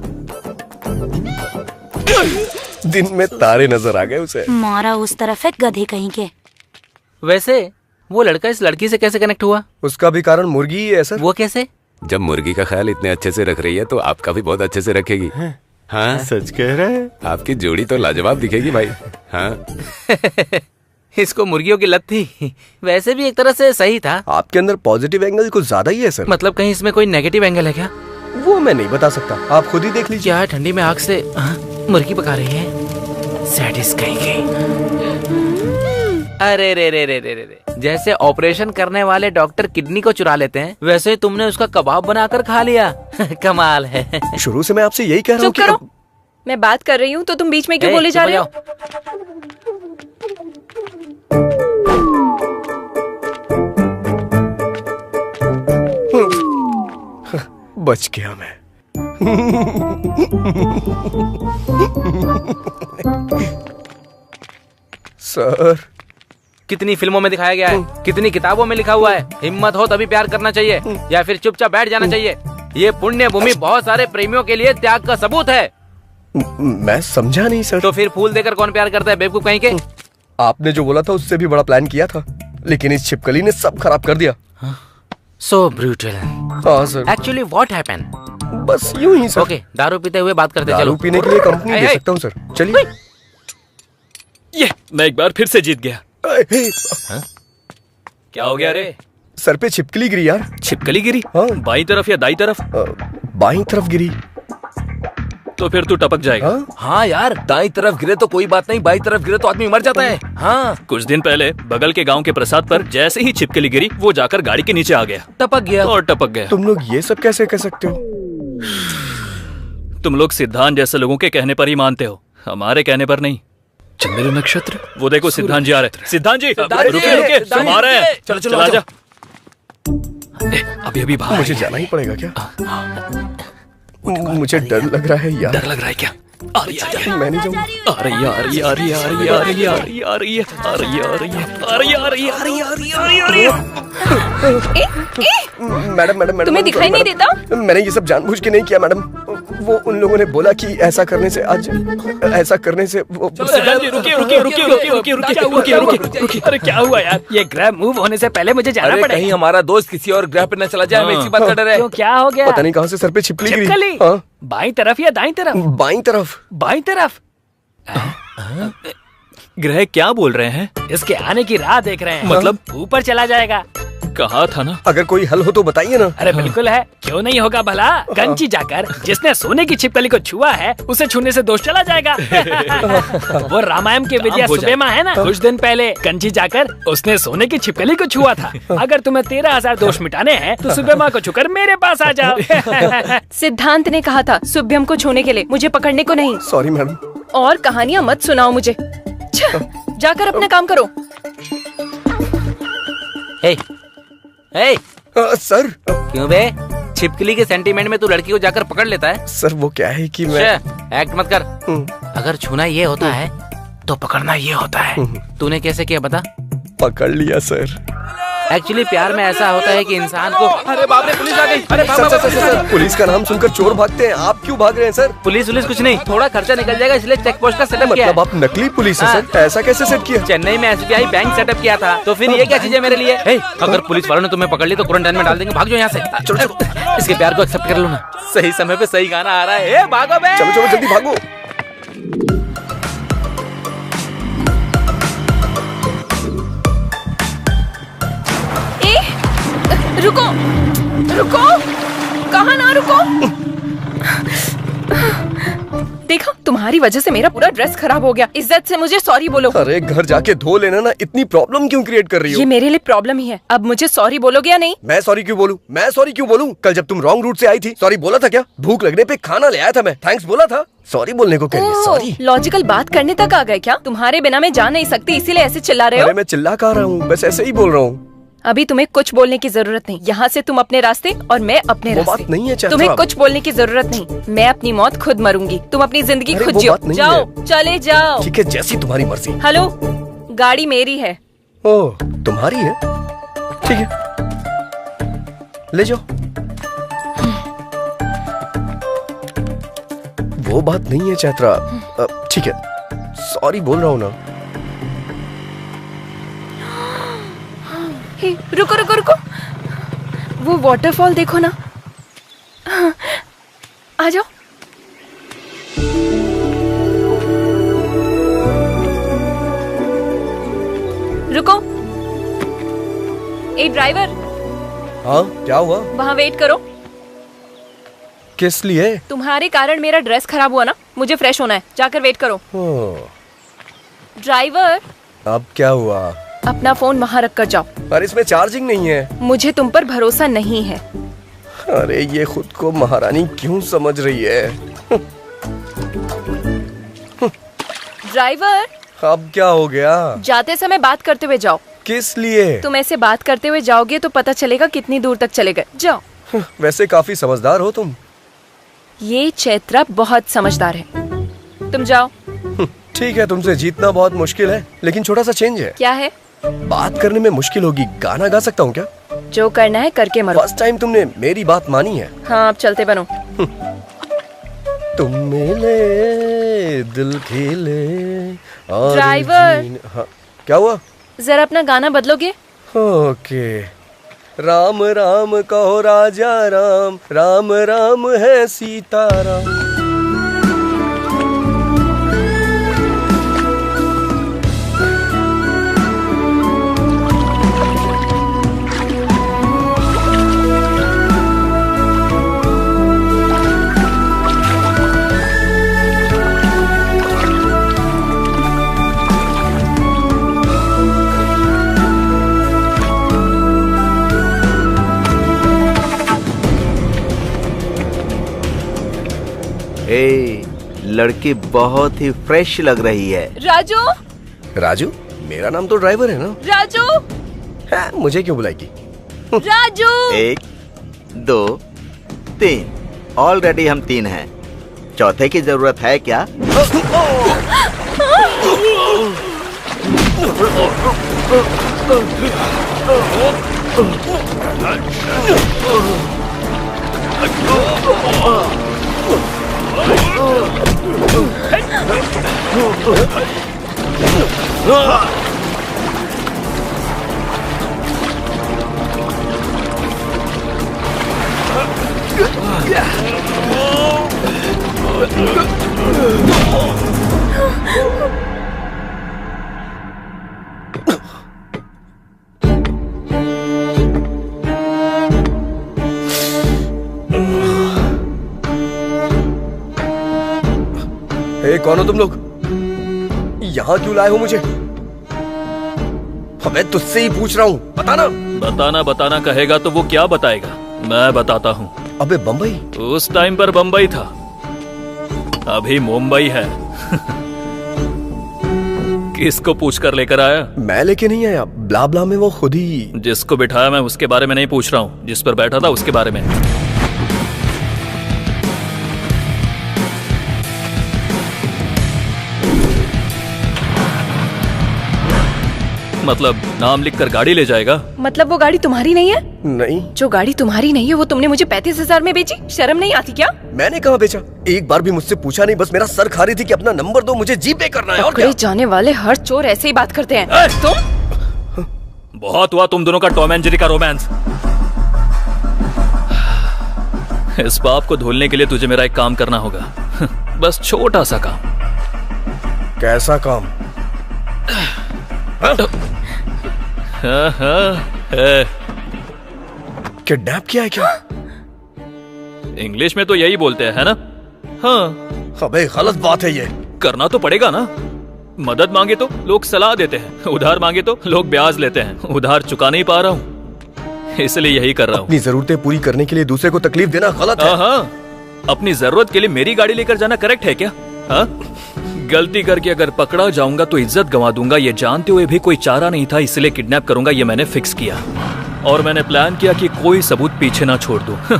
दिन में तारे नजर आ गए उसे। मारा उस तरफ है गधे कहीं के। वैसे वो लड़का इस लड़की से कैसे कनेक्ट हुआ? उसका भी कारण मुर्गी ही है सर। वो कैसे? जब मुर्गी का ख्याल इतने अच्छे से रख रही है तो आपका भी बहुत अच्छे से रखेगी। हाँ सच कह रहे हैं। आपकी जोड़ी तो लाजवाब दिखेगी भाई। हाँ इसको मुर्गियों की लत थी। वैसे भी एक तरह से सही था। आपके अंदर पॉजिटिव एंगल कुछ ज्यादा ही है सर। मतलब कहीं इसमें कोई नेगेटिव एंगल है क्या? वो मैं नहीं बता सकता, आप खुद ही देख लीजिए। क्या ठंडी में आग से मुर्गी पका रही है? सैडिस्ट कहीं की। अरे रे रे रे रे रे रे, जैसे ऑपरेशन करने वाले डॉक्टर किडनी को चुरा लेते हैं, वैसे तुमने उसका कबाब बनाकर खा लिया। कमाल है। शुरू से मैं आपसे यही कह रहा हूँ चुप करो। मैं बात कर रही हूँ तो तुम बीच में क्यों बोले जा रहे हो? बच गया मैं। सर, कितनी फिल्मों में दिखाया गया है, कितनी किताबों में लिखा हुआ है, हिम्मत हो तभी प्यार करना चाहिए या फिर चुपचाप बैठ जाना चाहिए। ये पुण्य भूमि बहुत सारे प्रेमियों के लिए त्याग का सबूत है। मैं समझा नहीं सर। तो फिर फूल देकर कौन प्यार करता है, बेवकूफ कहीं के? आपने जो बोला था उससे भी बड़ा प्लान किया था, लेकिन इस छिपकली ने सब खराब कर दिया। सो ब्रूटल। हाँ सर। Actually what happened? बस यूं ही सर। ओके, दारू पीते हुए बात करते चलो। दारू पीने के लिए कंपनी दे सकता हूँ सर। चलिए। ये मैं एक बार फिर से जीत गया। क्या हो गया रे? सर पे छिपकली गिरी यार। छिपकली गिरी? हाँ। बाईं तरफ या दाईं तरफ? बाईं तरफ गिरी। तो फिर तू टपक जाएगा। हाँ यार, दाईं तरफ गिरे तो कोई बात नहीं, बाईं तरफ गिरे तो आदमी मर जाता है। हाँ। कुछ दिन पहले बगल के गांव के प्रसाद पर जैसे ही छिपकली गिरी, वो जाकर गाड़ी के नीचे आ गया, टपक गया और टपक गया। तुम लोग ये सब कैसे कह सकते हो? तुम लोग सिद्धांत जैसे लोगों के कहने पर ही मानते हो, हमारे कहने पर नहीं। चंद्र नक्षत्र। वो देखो सिद्धांत जी आ रहे। सिद्धांत जी सिद्धांत जी, रुके रुके, सिद्धांत हम आ रहे हैं। चलो, चलो, चला चलो। जा। अभी अभी बाहर मुझे जाना ही पड़ेगा क्या? मुझे डर लग रहा है यार। डर लग रहा है क्या? आ रही है, मैं नहीं जाऊंगा। आ रही है, आ रही है, आ रही है, आ रही है, आ रही है, आ रही है, आ रही है, आ रही है, आ रही है, आ रही है, आ रही है, आ रही है, आ रही है, आ रही है, आ रही है। मैडम मैडम तुम्हें दिखाई नहीं देता? मैंने ये सब जानबूझ के नहीं किया मैडम। वो उन लोगों ने बोला कि ऐसा करने से आज ऐसा करने से वो। सिद्धांत जी रुकिए रुकिए रुकिए रुकिए रुकिए रुकिए रुकिए रुकिए रुकिए। अरे क्या हुआ यार? ये ग्रह मूव होने से पहले मुझे जाना अरे पड़ेगा। कहीं हमारा दोस्त किसी और ग्रह पे न चला जाए, हमें इसी बात का डर है। क्यों, क्या हो गया? पता नहीं कहाँ से सर पे छिपकली गिरी। छिपकली? हाँ। बाईं तरफ या दाईं तरफ? बाईं तरफ। बाईं तरफ। ग्रह क्या बोल रहे हैं? इसके आने की राह देख रहे हैं। मतलब? ऊपर चला जाएगा। कहा था ना। अगर कोई हल हो तो बताइए ना। अरे बिल्कुल है, क्यों नहीं होगा भला। कंची जाकर जिसने सोने की छिपकली को छुआ है, उसे छूने से दोष चला जाएगा। वो रामायण के विजय सुबेमा है ना, कुछ दिन पहले कंची जाकर उसने सोने की छिपकली को छुआ था। अगर तुम्हें 13,000 दोष मिटाने हैं तो सुबेमा को छूकर मेरे पास आ जाओ। सिद्धांत ने कहा था शुभ्यम को छूने के लिए, मुझे पकड़ने को नहीं। Sorry madam. और कहानियाँ मत सुनाओ मुझे। जाकर अपना काम करो। हे, हे, सर। क्यों बे? छिपकली के सेंटीमेंट में तू लड़की को जाकर पकड़ लेता है? सर वो क्या है कि मैं एक्ट मत कर। अगर छूना ये होता है तो पकड़ना ये होता है। तूने कैसे किया बता? पकड़ लिया सर। एक्चुअली प्यार में ऐसा होता है कि इंसान को। अरे बाप रे, पुलिस आ गई। अरे सर, पुलिस का नाम सुनकर चोर भागते हैं, आप क्यों भाग रहे हैं सर? पुलिस कुछ नहीं, थोड़ा खर्चा निकल जाएगा इसलिए चेक पोस्ट का सेटअप किया है। मतलब आप नकली पुलिस है सर? ऐसा कैसे सेट किया? चेन्नई में SBI बैंक सेटअप किया था, तो फिर ये क्या चीज है मेरे लिए? अगर पुलिस वालों ने तुम्हें पकड़ ली तो क्वारंटाइन में डाल देंगे। भाग जाओ यहाँ से। चलो, इसके प्यार को एक्सेप्ट कर लो ना। सही समय पे सही गाना आ रहा है। भागो बे। चलो चलो जल्दी भागो। रुको रुको, कहाँ ना रुको। देखा, तुम्हारी वजह से मेरा पूरा ड्रेस खराब हो गया। इज्जत से मुझे सॉरी बोलो। अरे घर जाके धो लेना ना, इतनी प्रॉब्लम क्यों क्रिएट कर रही हो? ये मेरे लिए प्रॉब्लम ही है। अब मुझे सॉरी बोलोगे या नहीं? मैं सॉरी क्यों बोलूं? मैं सॉरी क्यों बोलूं? कल जब तुम रॉन्ग रूट से आई थी सॉरी बोला था क्या? भूख लगने पे खाना ले आया था मैं, थैंक्स बोला था। सॉरी बोलने को कह रही है? सॉरी लॉजिकल बात करने तक आ गए क्या? तुम्हारे बिना मैं जा नहीं सकती, इसीलिए ऐसे चिल्ला रहे हो? अरे मैं चिल्ला कहाँ रहा हूँ, बस ऐसे ही बोल रहा हूँ। अभी तुम्हें कुछ बोलने की जरूरत नहीं। यहाँ से तुम अपने रास्ते और मैं अपने वो रास्ते। बात नहीं है चैत्रा। तुम्हें कुछ बोलने की जरूरत नहीं। मैं अपनी मौत खुद मरूंगी, तुम अपनी जिंदगी अरे खुद वो जियो। बात नहीं जाओ, है। चले जाओ। ठीक है, जैसी तुम्हारी मर्जी। हेलो, गाड़ी मेरी है। ओह, तुम्हारी है? ठीक है, ले जाओ। वो बात नहीं है चैत्रा। ठीक है, सॉरी बोल रहा हूँ ना। हे, रुको रुको रुको, वो वाटरफॉल देखो ना। आ जाओ। रुको। ए ड्राइवर। हाँ, क्या हुआ? वहाँ वेट करो। किस लिए? तुम्हारे कारण मेरा ड्रेस खराब हुआ ना, मुझे फ्रेश होना है, जाकर वेट करो। ड्राइवर। अब क्या हुआ? अपना फोन वहाँ रख कर जाओ। पर इसमें चार्जिंग नहीं है। मुझे तुम पर भरोसा नहीं है। अरे ये खुद को महारानी क्यों समझ रही है? ड्राइवर। अब क्या हो गया? जाते समय बात करते हुए जाओ। किस लिए? तुम ऐसे बात करते हुए जाओगे तो पता चलेगा कितनी दूर तक चले गए। जाओ। वैसे काफी समझदार हो तुम। ये चैत्रा बहुत समझदार है। तुम जाओ। ठीक है, तुमसे जीतना बहुत मुश्किल है, लेकिन छोटा सा चेंज है। क्या है? बात करने में मुश्किल होगी, गाना गा सकता हूँ क्या? जो करना है करके मरो। फर्स्ट टाइम तुमने मेरी बात मानी है। हाँ, अब चलते बनो। तुम मिले दिल खिले और ड्राइवर। हाँ, क्या हुआ? जरा अपना गाना बदलोगे? ओके। राम राम कहो राजा राम, राम राम है सीताराम। ए, लड़की बहुत ही फ्रेश लग रही है। राजू। राजू? मेरा नाम तो ड्राइवर है ना। राजू। है, मुझे क्यों बुलाएगी? राजू। 1 2 3, ऑलरेडी हम 3 हैं। चौथे की जरूरत है क्या? कौन हो तुम लोग? यहाँ क्यों लाए हो मुझे? मैं तुझसे ही पूछ रहा हूँ, बताना। बताना कहेगा तो वो क्या बताएगा? मैं बताता हूँ। अबे बम्बई? उस टाइम पर बम्बई था, अभी मुंबई है। किसको पूछ कर लेकर आया? मैं लेके नहीं आया, ब्ला ब्ला में वो खुद ही। जिसको बिठाया मैं उसके बारे में नहीं पूछ रहा हूँ, जिस पर बैठा था उसके बारे में। मतलब नाम लिखकर गाड़ी ले जाएगा? मतलब वो गाड़ी तुम्हारी नहीं है? नहीं। जो गाड़ी तुम्हारी नहीं है वो तुमने मुझे 35,000 में बेची? शर्म नहीं आती क्या? मैंने कहाँ बेचा? एक बार भी मुझसे पूछा नहीं, बस मेरा सर खा रही थी कि अपना नंबर दो, मुझे जीपे करना है। और क्या? जाने वाले हर चोर ऐसे ही बात करते हैं। तुम? बहुत हुआ तुम दोनों का टॉम एंड जेरी का रोमांस। इस पाप को धुलने के लिए तुझे मेरा एक काम करना होगा। बस छोटा सा काम। कैसा काम? किडनैप किया है क्या? इंग्लिश में तो यही बोलते हैं, है ना? हाँ। अबे गलत बात है ये। करना तो पड़ेगा ना। मदद मांगे तो लोग सलाह देते हैं, उधार मांगे तो लोग ब्याज लेते हैं। उधार चुका नहीं पा रहा हूँ, इसलिए यही कर रहा हूँ। अपनी जरूरतें पूरी करने के लिए दूसरे को तकलीफ देना गलत है। हाँ, अपनी जरूरत के लिए मेरी गाड़ी लेकर जाना करेक्ट है क्या? हाँ, गलती करके अगर पकड़ा जाऊंगा तो इज्जत गंवा दूंगा। ये जानते हुए भी कोई चारा नहीं था, इसलिए किडनैप करूंगा ये मैंने फिक्स किया। और मैंने प्लान किया कि कोई सबूत पीछे ना छोड़ दूं।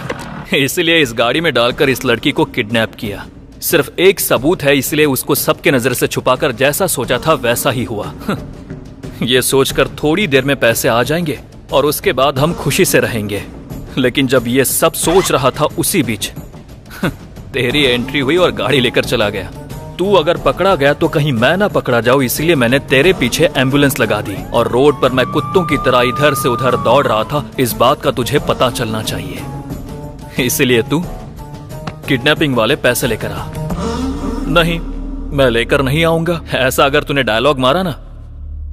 इसलिए इस गाड़ी में डालकर इस लड़की को किडनैप किया। सिर्फ एक सबूत है, इसलिए उसको सबके नजर से छुपाकर जैसा सोचा था वैसा ही हुआ। ये सोचकर थोड़ी देर में पैसे आ जाएंगे और उसके बाद हम खुशी से रहेंगे। लेकिन जब ये सब सोच रहा था उसी बीच तेरी एंट्री हुई और गाड़ी लेकर चला गया। तू अगर पकड़ा गया तो कहीं मैं ना पकड़ा जाऊं, इसलिए मैंने तेरे पीछे एम्बुलेंस लगा दी। और रोड पर मैं कुत्तों की तरह इधर से उधर दौड़ रहा था। इस बात का तुझे पता चलना चाहिए, इसलिए तू किडनैपिंग वाले पैसे लेकर आ। नहीं, मैं लेकर नहीं आऊंगा। ऐसा अगर तूने डायलॉग मारा ना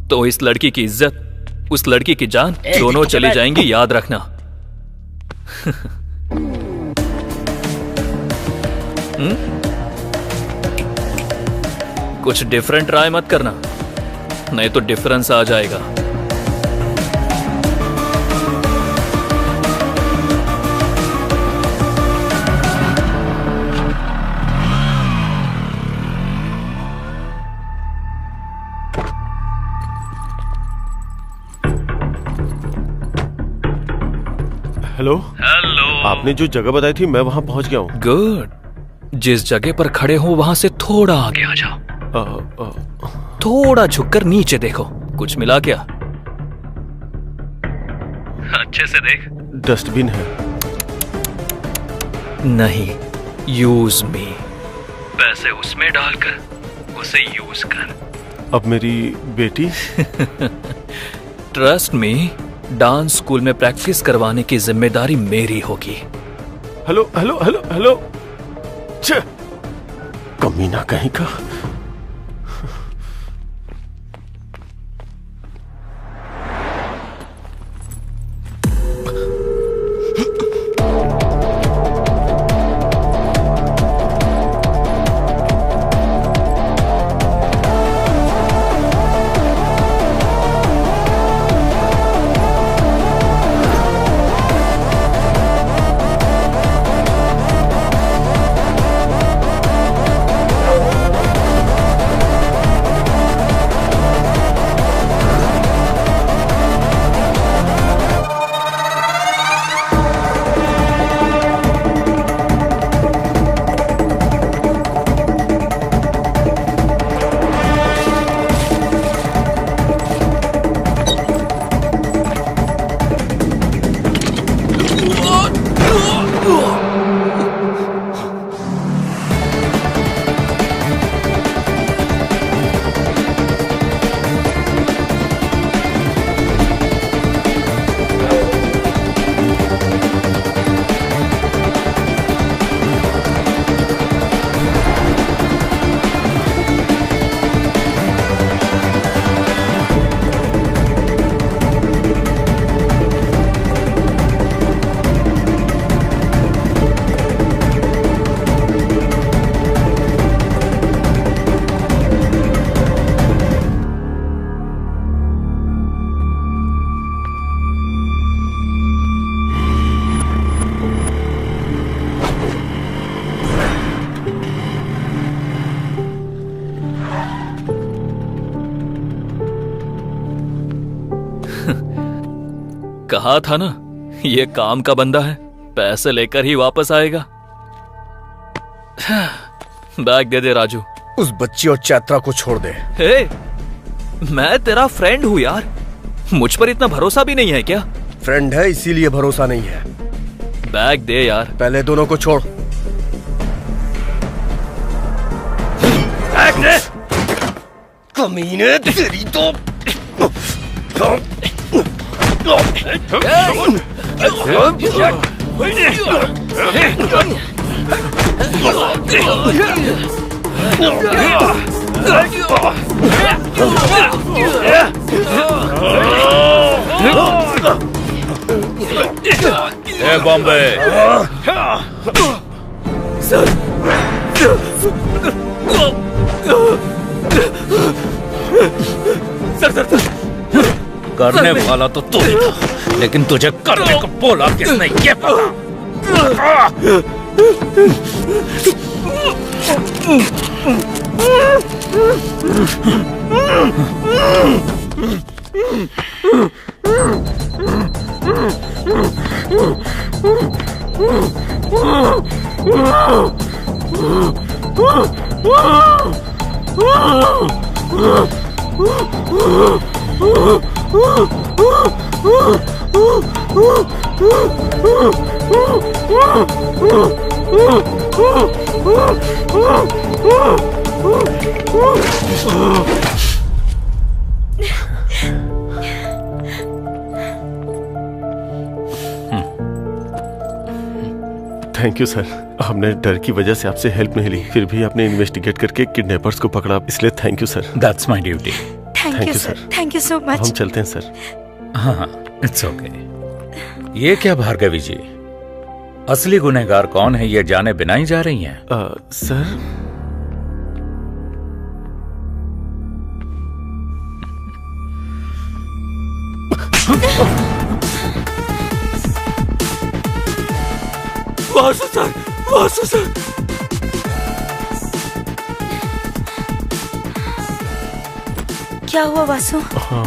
तो इस लड़की की इज्जत, उस लड़की की जान दोनों चली जाएंगी, याद रखना। कुछ डिफरेंट ट्राई मत करना, नहीं तो डिफरेंस आ जाएगा। हेलो आपने जो जगह बताई थी मैं वहां पहुंच गया हूँ। गुड। जिस जगह पर खड़े हो वहां से थोड़ा आगे आ जाओ। थोड़ा झुककर नीचे देखो, कुछ मिला क्या? अच्छे से देख। डस्टबिन है। नहीं, यूज मी। पैसे उसमें डालकर उसे यूज कर। अब मेरी बेटी? ट्रस्ट मी, डांस स्कूल में प्रैक्टिस करवाने की जिम्मेदारी मेरी होगी। हेलो हेलो हेलो हेलो, कमीना कहीं का। कहा था ना, ये काम का बंदा है, पैसे लेकर ही वापस आएगा। बैग दे दे राजू। उस बच्ची और चैत्रा को छोड़ दे। हे, मैं तेरा फ्रेंड हूँ यार, मुझ पर इतना भरोसा भी नहीं है क्या? फ्रेंड है इसीलिए भरोसा नहीं है। बैग दे यार। पहले दोनों को छोड़। बैग दे। कमीने तेरी तो। ए Bombay. Sir sir sir sir करने वाला तो तू ही था, लेकिन तुझे करने को बोला किसने ये पता। थैंक यू सर, हमने डर की वजह से आपसे हेल्प नहीं ली, फिर भी आपने इन्वेस्टिगेट करके किडनैपर्स को पकड़ा, इसलिए thank you sir. That's my duty. Thank you sir, thank you so much. हम चलते हैं सर। हाँ, इट्स ओके। ये क्या भार्गवी जी, असली गुनहगार कौन है ये जाने बिना ही जा रही हैं? Sir Vasu sir, Vasu sir. क्या हुआ वासु? हाँ,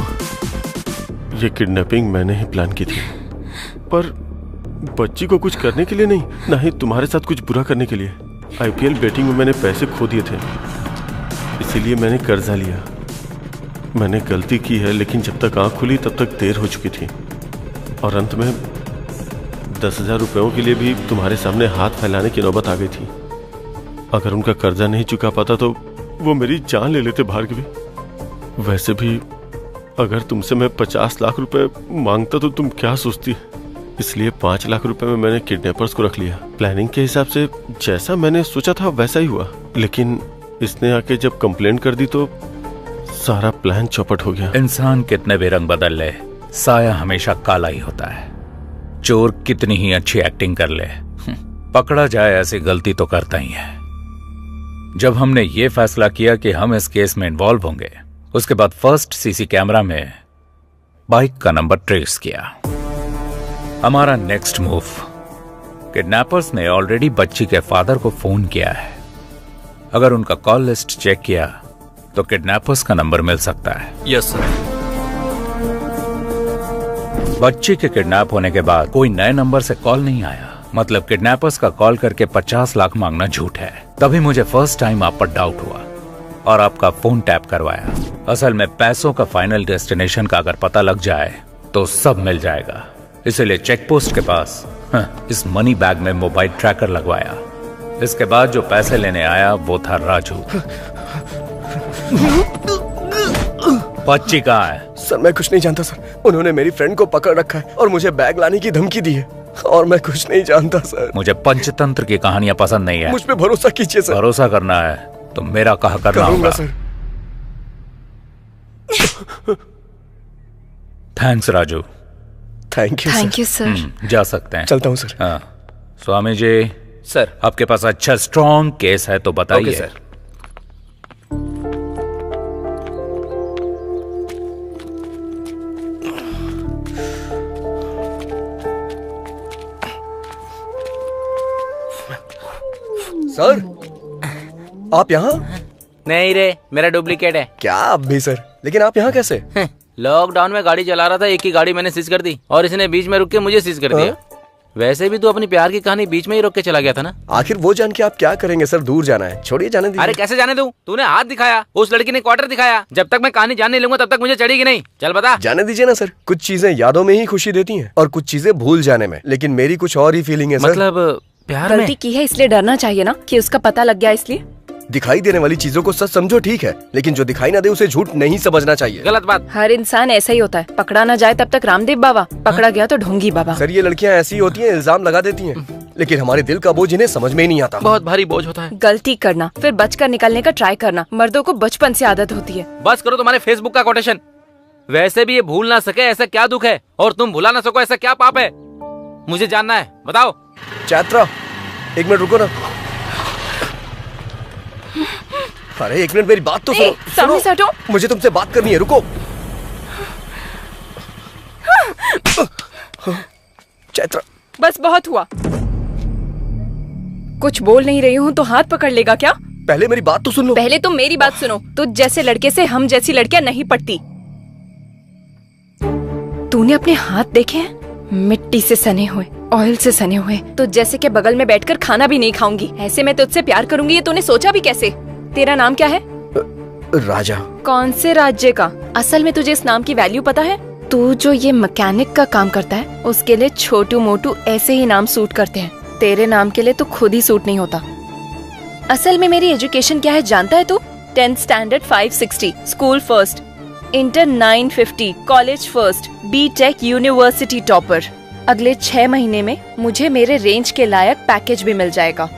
ये किडनैपिंग मैंने ही प्लान की थी, पर बच्ची को कुछ करने के लिए नहीं, ना ही तुम्हारे साथ कुछ बुरा करने के लिए। आईपीएल बेटिंग में मैंने पैसे खो दिए थे, इसीलिए मैंने कर्जा लिया। मैंने गलती की है, लेकिन जब तक आंख खुली तब तक देर हो चुकी थी, और अंत में 10,000 रुपयों के लिए भी तुम्हारे सामने हाथ फैलाने की नौबत आ गई थी। अगर उनका कर्जा नहीं चुका पाता तो वो मेरी जान ले लेते भार्गवी। वैसे भी अगर तुमसे मैं 50 लाख रुपए मांगता तो तुम क्या सोचती, इसलिए 5 लाख रुपए में मैंने किडनैपर्स को रख लिया। प्लानिंग के हिसाब से जैसा मैंने सोचा था वैसा ही हुआ, लेकिन इसने आके जब कंप्लेंट कर दी तो सारा प्लान चौपट हो गया। इंसान कितने भी रंग बदल ले, साया हमेशा काला ही होता है। चोर कितनी ही अच्छी एक्टिंग कर ले, पकड़ा जाए ऐसी गलती तो करता ही है। जब हमने ये फैसला किया कि हम इस केस में इन्वॉल्व होंगे, उसके बाद फर्स्ट सीसी कैमरा में बाइक का नंबर ट्रेस किया। हमारा नेक्स्ट मूव, किडनैपर्स ने ऑलरेडी बच्ची के फादर को फोन किया है। अगर उनका कॉल लिस्ट चेक किया तो किडनैपर्स का नंबर मिल सकता है। Yes sir. बच्ची के किडनैप होने के बाद कोई नए नंबर से कॉल नहीं आया, मतलब किडनैपर्स का कॉल करके 50 लाख मांगना झूठ है। तभी मुझे फर्स्ट टाइम आप पर डाउट हुआ और आपका फोन टैप करवाया। असल में पैसों का फाइनल डेस्टिनेशन का अगर पता लग जाए तो सब मिल जाएगा, इसलिए चेक पोस्ट के पास इस मनी बैग में मोबाइल ट्रैकर लगवाया। इसके बाद जो पैसे लेने आया वो था राजू। बच्ची कहाँ है? सर मैं कुछ नहीं जानता सर, उन्होंने मेरी फ्रेंड को पकड़ रखा है और मुझे बैग लाने की धमकी दी है, और मैं कुछ नहीं जानता सर। मुझे पंचतंत्र की कहानियां पसंद नहीं है। मुझ पे भरोसा कीजिए सर। भरोसा करना है तो मेरा कहा करना होगा sir. Thanks Raju. Thank you. Thank you sir. जा सकते हैं। चलता हूँ सर। हाँ स्वामी जी। सर आपके पास अच्छा स्ट्रॉन्ग केस है तो बताइए। Okay sir. सर आप यहाँ? नहीं रे, मेरा डुप्लीकेट है। क्या आप भी सर, लेकिन आप यहाँ कैसे? लॉकडाउन में गाड़ी चला रहा था, एक ही गाड़ी मैंने सीज कर दी और इसने बीच में रुक के मुझे सीज कर दिया। वैसे भी तू अपनी प्यार की कहानी बीच में ही रोक के चला गया था ना। आखिर वो जान के आप क्या करेंगे सर, दूर जाना है, छोड़िए जाने दीजिए। अरे कैसे जाने दूं? तूने हाथ दिखाया, उस लड़की ने क्वार्टर दिखाया। जब तक मैं कहानी जान नहीं लूंगा तब तक मुझे चढ़ेगी नहीं। चल बता। जाने दीजिए ना सर, कुछ चीजें यादों में ही खुशी देती हैं और कुछ चीजें भूल जाने में, लेकिन मेरी कुछ और ही फीलिंग है सर। मतलब प्यार में गलती की है इसलिए डरना चाहिए ना कि उसका पता लग गया इसलिए। दिखाई देने वाली चीजों को सच समझो ठीक है, लेकिन जो दिखाई ना दे उसे झूठ नहीं समझना चाहिए। गलत बात। हर इंसान ऐसा ही होता है, पकड़ा ना जाए तब तक रामदेव बाबा, पकड़ा गया तो ढोंगी बाबा। सर ये लड़कियां ऐसी होती हैं, इल्जाम लगा देती हैं, लेकिन हमारे दिल का बोझ इन्हें समझ में ही नहीं आता। बहुत भारी बोझ होता है। गलती करना फिर बचकर निकलने का ट्राई करना, मर्दों को बचपन से आदत होती है। बस करो तुम्हारे फेसबुक का कोटेशन। वैसे भी ये भूल ना सके ऐसा क्या दुख है, और तुम भुला ना सको ऐसा क्या पाप है। मुझे जानना है, बताओ। चैत्रा, एक मिनट रुको ना। अरे एक मिनट, मेरी बात तो सुनो। सामने से हटो। मुझे तुमसे बात करनी है, रुको। चैत्रा, बस बहुत हुआ। कुछ बोल नहीं रही हूँ तो हाथ पकड़ लेगा क्या? पहले मेरी बात तो सुन लो। पहले तुम मेरी बात सुनो। तुझ जैसे लड़के से हम जैसी लड़कियां नहीं पटती। तूने अपने हाथ देखे हैं? मिट्टी से सने हुए, ऑयल से सने हुए। तो जैसे के बगल में बैठकर खाना भी नहीं खाऊंगी। ऐसे मैं तुझसे प्यार करूंगी, ये तूने सोचा भी कैसे? तेरा नाम क्या है? राजा। कौन से राज्य का? असल में तुझे इस नाम की वैल्यू पता है? तू जो ये मैकेनिक का काम करता है, उसके लिए छोटू मोटू ऐसे ही नाम सूट करते हैं। तेरे नाम के लिए तो खुद ही सूट नहीं होता। असल में मेरी एजुकेशन क्या है जानता है तू? 10th standard 560, school first, inter 950, college first, B Tech university topper. अगले 6 महीने में मुझे मेरे रेंज के लायक पैकेज भी मिल जाएगा।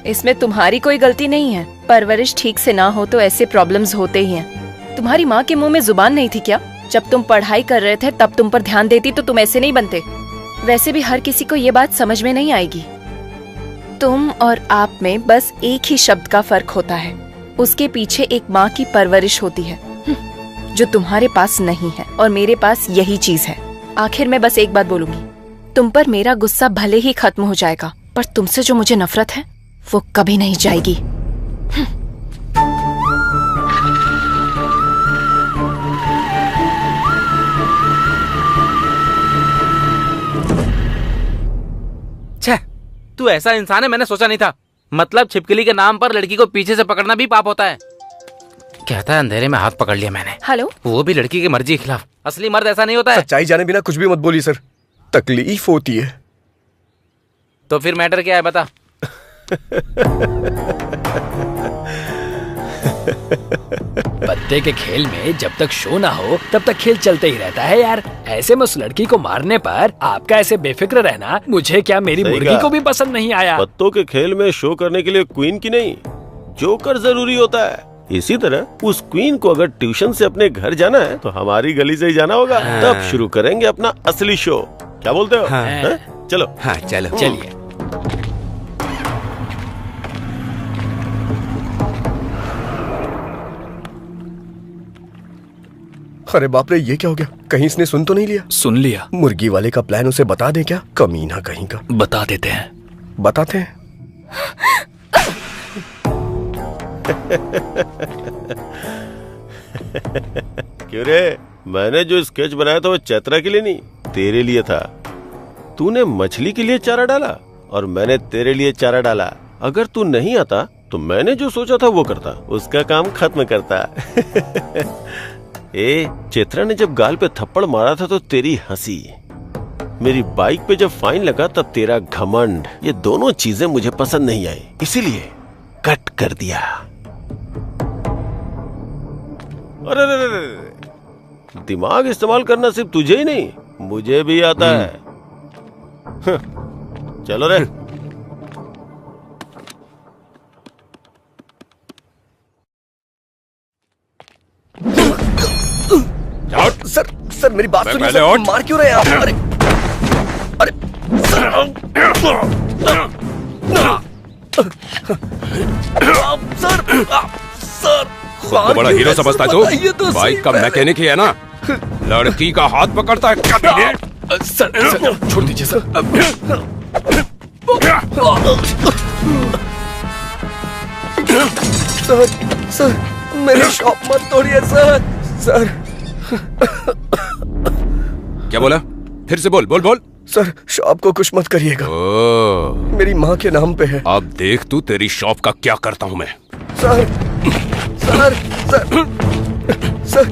इसमें तुम्हारी कोई गलती नहीं है। परवरिश ठीक से ना हो तो ऐसे प्रॉब्लम्स होते ही हैं। तुम्हारी माँ के मुंह में जुबान नहीं थी क्या? जब तुम पढ़ाई कर रहे थे तब तुम पर ध्यान देती तो तुम ऐसे नहीं बनते। वैसे भी हर किसी को ये बात समझ में नहीं आएगी। तुम और आप में बस एक ही शब्द का फर्क होता है। उसके पीछे एक माँ की परवरिश होती है, जो तुम्हारे पास नहीं है और मेरे पास यही चीज है। आखिर मैं बस एक बात बोलूंगी, तुम पर मेरा गुस्सा भले ही खत्म हो जाएगा, पर तुमसे जो मुझे नफरत है वो कभी नहीं जाएगी। छे, तू ऐसा इंसान है मैंने सोचा नहीं था। मतलब छिपकली के नाम पर लड़की को पीछे से पकड़ना भी पाप होता है। कहता है अंधेरे में हाथ पकड़ लिया मैंने। हेलो, वो भी लड़की की मर्जी के खिलाफ। असली मर्द ऐसा नहीं होता है। सच्चाई जाने बिना कुछ भी मत बोलिए सर, तकलीफ होती है। तो फिर मैटर क्या है बता। पत्ते के खेल में जब तक शो ना हो तब तक खेल चलते ही रहता है यार। ऐसे में उस लड़की को मारने पर आपका ऐसे बेफिक्र रहना मुझे क्या मेरी मुर्गी को भी पसंद नहीं आया। पत्तों के खेल में शो करने के लिए क्वीन की नहीं जोकर जरूरी होता है। इसी तरह उस क्वीन को अगर ट्यूशन से अपने घर जाना है तो हमारी गली से ही जाना होगा। तब शुरू करेंगे अपना असली शो। क्या बोलते हो? हाँ। चलो। हाँ चलो। चलिए। अरे बाप रे, ये क्या हो गया? कहीं इसने सुन तो नहीं लिया? सुन लिया। मुर्गी वाले का प्लान उसे बता दे क्या? कमीना कहीं का। बता देते हैं। बताते हैं। क्यों रे? मैंने जो स्केच बनाया था वो चैत्रा के लिए नहीं, तेरे लिए था। तूने मछली के लिए चारा डाला और मैंने तेरे लिए चारा डाला। अगर तू नहीं आता तो मैंने जो सोचा था वो करता, उसका काम खत्म करता। ए, चैत्रा ने जब गाल पे थप्पड़ मारा था तो तेरी हंसी, मेरी बाइक पे जब फाइन लगा तब तेरा घमंड, ये दोनों चीजें मुझे पसंद नहीं आई, इसीलिए कट कर दिया। अरे दिमाग इस्तेमाल करना सिर्फ तुझे ही नहीं मुझे भी आता है। चलो रे। सर सर मेरी बात सुनिए सर, मार क्यों रहे हैं आप? अरे अरे सर सर खुद को बड़ा हीरो समझता है तू? बाइक का मैकेनिक ही है ना, लड़की का हाथ पकड़ता है कभी? सर छोड़ दीजिए सर। सर सर मेरी शॉप मत तोड़िए सर। सर क्या बोला? फिर से बोल बोल बोल। सर शॉप को कुछ मत करिएगा, मेरी माँ के नाम पे है। अब देख तू तेरी शॉप का क्या करता हूँ मैं। Sir sir sir sir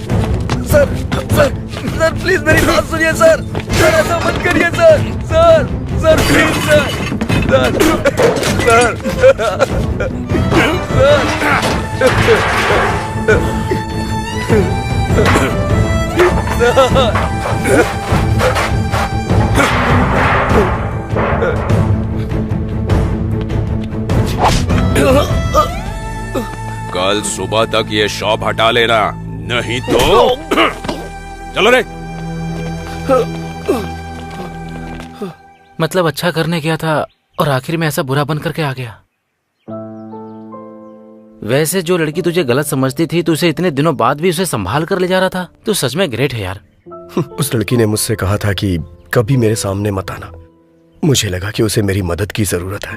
sir sir sir please मेरी बात सुनिए सर। सर ऐसा मत करिए sir. Sir sir please sir. Sir कल सुबह तक ये शॉप हटा लेना, नहीं तो चलो रे। मतलब अच्छा करने गया था और आखिर में ऐसा बुरा बन करके आ गया। वैसे जो लड़की तुझे गलत समझती थी, तू उसे इतने दिनों बाद भी उसे संभाल कर ले जा रहा था। तू सच में ग्रेट है यार। उस लड़की ने मुझसे कहा था कि कभी मेरे सामने मत आना। मुझे लगा कि उसे मेरी मदद की जरूरत है।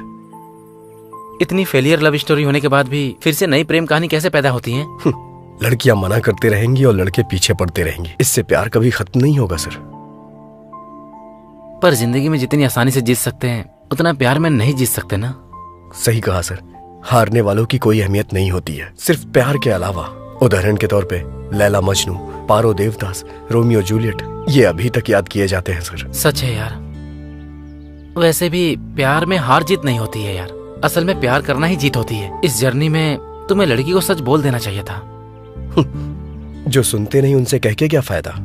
इतनी फेलियर लव स्टोरी होने के बाद भी फिर से नई प्रेम कहानी कैसे पैदा होती है? लड़कियां मना करते रहेंगी और लड़के पीछे पड़ते रहेंगे। इससे प्यार कभी खत्म नहीं होगा सर। पर जिंदगी में जितनी आसानी से जीत सकते हैं उतना प्यार में नहीं जीत सकते ना। सही कहा सर। हारने वालों की कोई अहमियत नहीं होती है, सिर्फ प्यार के अलावा। उदाहरण के तौर पे लैला मजनू, पारो देवदास, रोमियो जूलियट, ये अभी तक याद किए जाते हैं सर। सच है यार। वैसे भी प्यार में हार जीत नहीं होती है यार, असल में प्यार करना ही जीत होती है। इस जर्नी में तुम्हें लड़की को सच बोल देना चाहिए था। जो सुनते नहीं उनसे कह के क्या फायदा।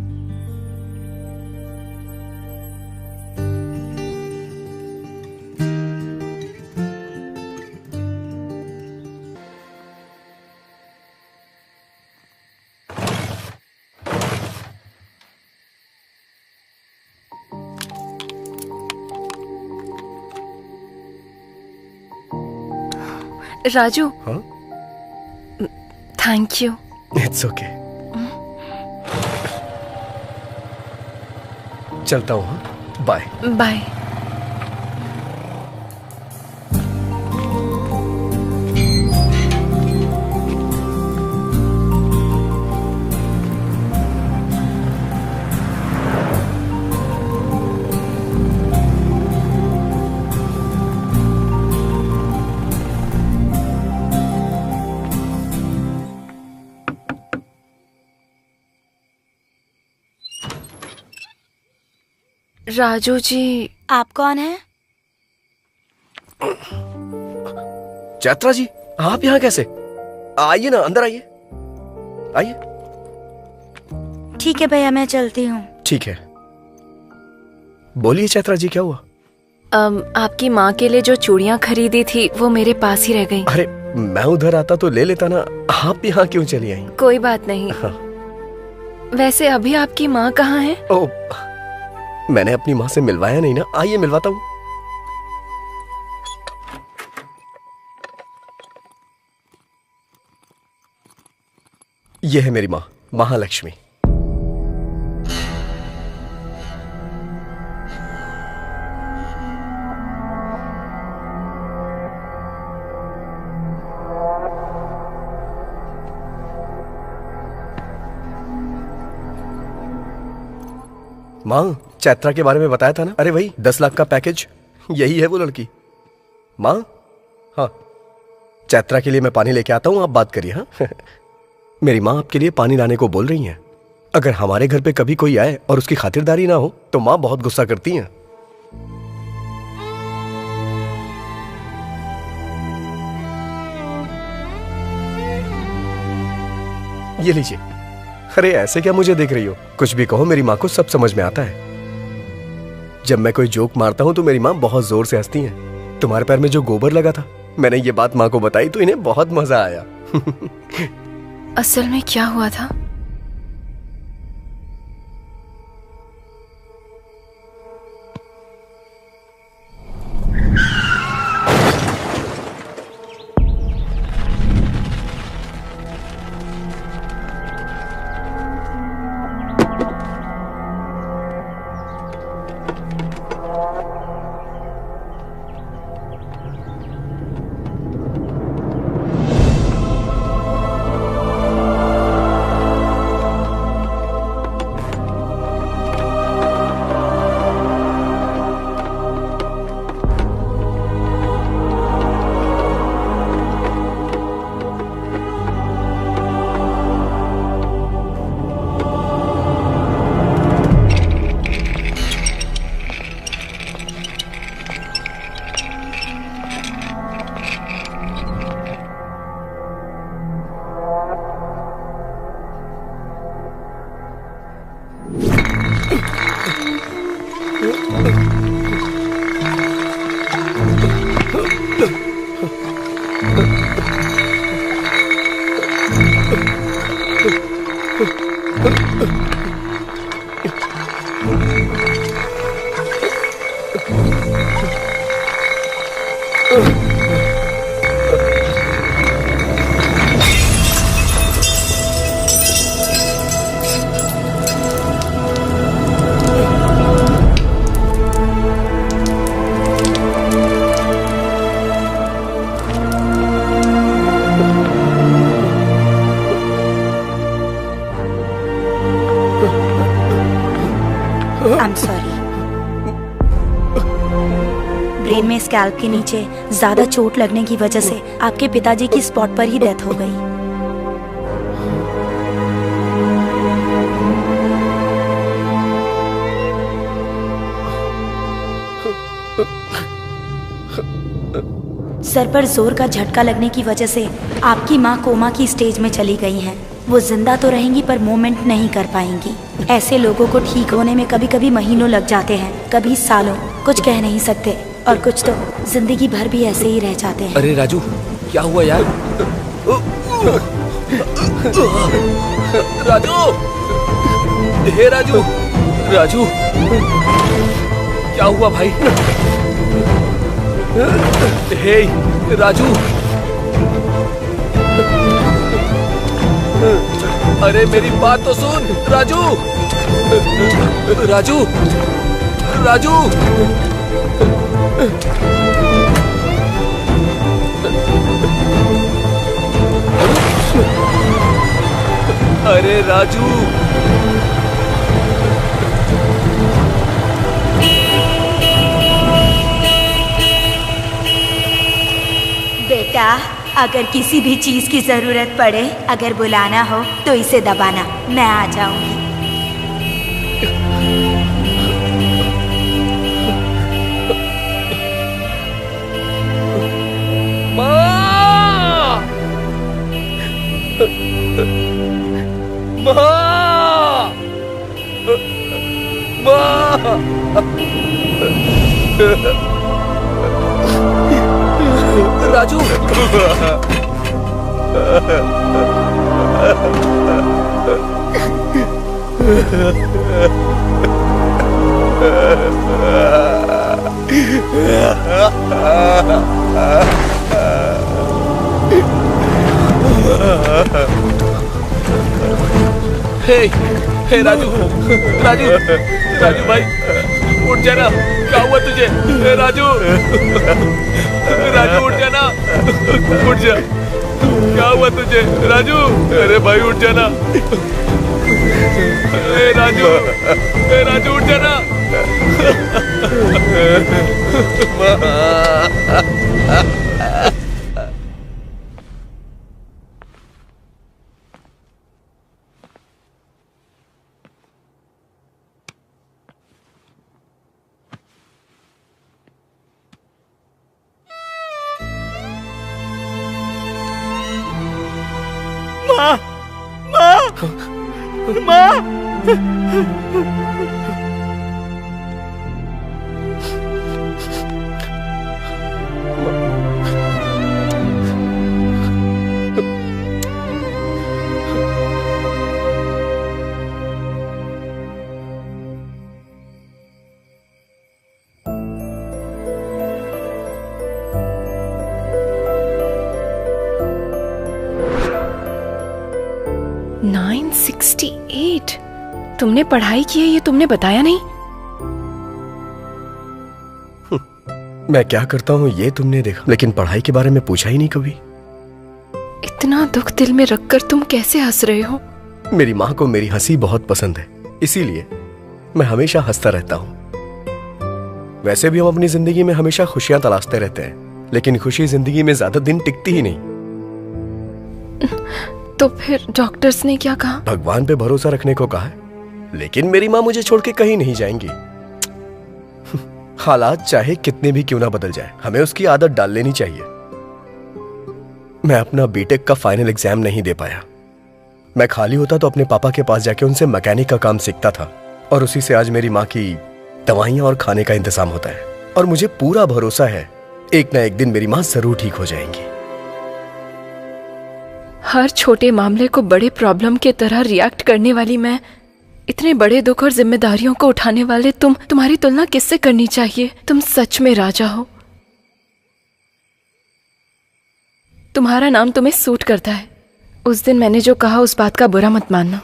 राजू। हाँ? Thank you. It's okay. चलता हूँ। हाँ? Bye bye. राजू जी। आप कौन है? चैत्रा जी, आप यहाँ कैसे? आइए ना, अंदर आइए। आइए। ठीक है भैया, मैं चलती हूँ। ठीक है। बोलिए चैत्रा जी, क्या हुआ? आपकी माँ के लिए जो चूड़ियाँ खरीदी थी वो मेरे पास ही रह गई। अरे मैं उधर आता तो ले लेता ना। आप यहाँ क्यों चली आई? कोई बात नहीं। हाँ। वैसे अभी आपकी माँ कहाँ है? ओ, मैंने अपनी माँ से मिलवाया नहीं ना। आइए मिलवाता हूँ। यह है मेरी माँ, महालक्ष्मी। माँ, चैत्रा के बारे में बताया था ना? अरे वही 10 लाख का पैकेज, यही है वो लड़की। माँ, हाँ, चैत्रा के लिए मैं पानी लेके आता हूँ, आप बात करिए। हाँ। मेरी माँ आपके लिए पानी लाने को बोल रही हैं। अगर हमारे घर पे कभी कोई आए और उसकी खातिरदारी ना हो तो माँ बहुत गुस्सा करती हैं। ये लीजिए। अरे ऐसे क्या मुझे देख रही हो? कुछ भी कहो, मेरी माँ को सब समझ में आता है। जब मैं कोई जोक मारता हूँ तो मेरी माँ बहुत जोर से हंसती हैं। तुम्हारे पैर में जो गोबर लगा था, मैंने ये बात माँ को बताई तो इन्हें बहुत मजा आया। असल में क्या हुआ था? स्कैल्प के नीचे ज्यादा चोट लगने की वजह से आपके पिताजी की स्पॉट पर ही डेथ हो गई। सर पर जोर का झटका लगने की वजह से आपकी माँ कोमा की स्टेज में चली गई हैं। वो जिंदा तो रहेंगी पर मूवमेंट नहीं कर पाएंगी। ऐसे लोगों को ठीक होने में कभी कभी महीनों लग जाते हैं, कभी सालों। कुछ कह नहीं सकते और कुछ तो जिंदगी भर भी ऐसे ही रह जाते हैं। अरे राजू, क्या हुआ यार? राजू, हे राजू, राजू, क्या हुआ भाई? हे राजू, अरे मेरी बात तो सुन राजू, राजू, राजू, अरे राजू, बेटा, अगर किसी भी चीज की जरूरत पड़े, अगर बुलाना हो तो इसे दबाना, मैं आ जाऊंगी। माँ! माँ! माँ! राजू, हे राजू, राजू, राजू भाई, उठ जाना। क्या हुआ तुझे? हे राजू, राजू उठ जाना, उठ जा। क्या हुआ तुझे राजू? अरे भाई उठ जाना। हे राजू उठ जाना। माँ, माँ, माँ। तुमने पढ़ाई की है ये तुमने बताया नहीं। मैं क्या करता हूँ ये तुमने देखा, लेकिन पढ़ाई के बारे में पूछा ही नहीं कभी। इतना दुख दिल में रखकर तुम कैसे हंस रहे हो? मेरी माँ को मेरी हंसी बहुत पसंद है, इसीलिए मैं हमेशा हंसता रहता हूँ। वैसे भी हम अपनी जिंदगी में हमेशा खुशियां तलाशते रहते हैं, लेकिन खुशी जिंदगी में ज्यादा दिन टिकती ही नहीं। तो फिर डॉक्टर्स ने क्या कहा? भगवान पे भरोसा रखने को कहा है, लेकिन मेरी माँ मुझे छोड़ के कहीं नहीं जाएंगी। हालात चाहे कितने भी क्यों ना बदल जाए, हमें उसकी आदत डाल लेनी चाहिए। मैं अपना बीटेक का फाइनल एग्जाम नहीं दे पाया। मैं खाली होता तो अपने पापा के पास जाके उनसे मैकेनिक का काम सीखता था, और उसी से आज मेरी माँ की दवाइयां और खाने का इंतजाम होता है। और मुझे पूरा भरोसा है एक ना एक दिन मेरी माँ जरूर ठीक हो जाएंगी। हर छोटे मामले को बड़े प्रॉब्लम के तरह रिएक्ट करने वाली मैं, इतने बड़े दुख और जिम्मेदारियों को उठाने वाले तुम्हारी तुलना किससे करनी चाहिए? तुम सच में राजा हो। तुम्हारा नाम तुम्हें सूट करता है। उस दिन मैंने जो कहा उस बात का बुरा मत मानना।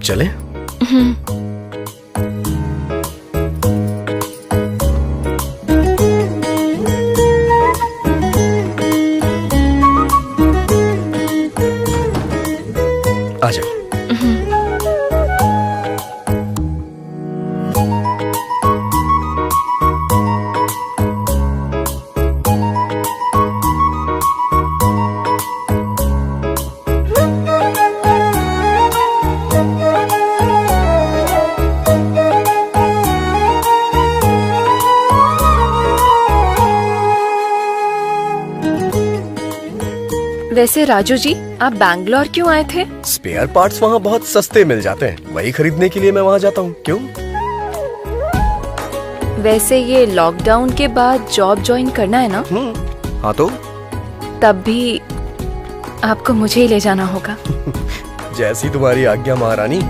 चले? आ जाओ। वैसे राजू जी, आप बैंगलोर क्यों आए थे? स्पेयर पार्ट्स वहाँ बहुत सस्ते मिल जाते हैं, वही खरीदने के लिए मैं वहाँ जाता हूँ। क्यों? वैसे ये लॉकडाउन के बाद जॉब ज्वाइन करना है ना? हाँ तो? तब भी आपको मुझे ही ले जाना होगा। जैसी तुम्हारी आज्ञा महारानी।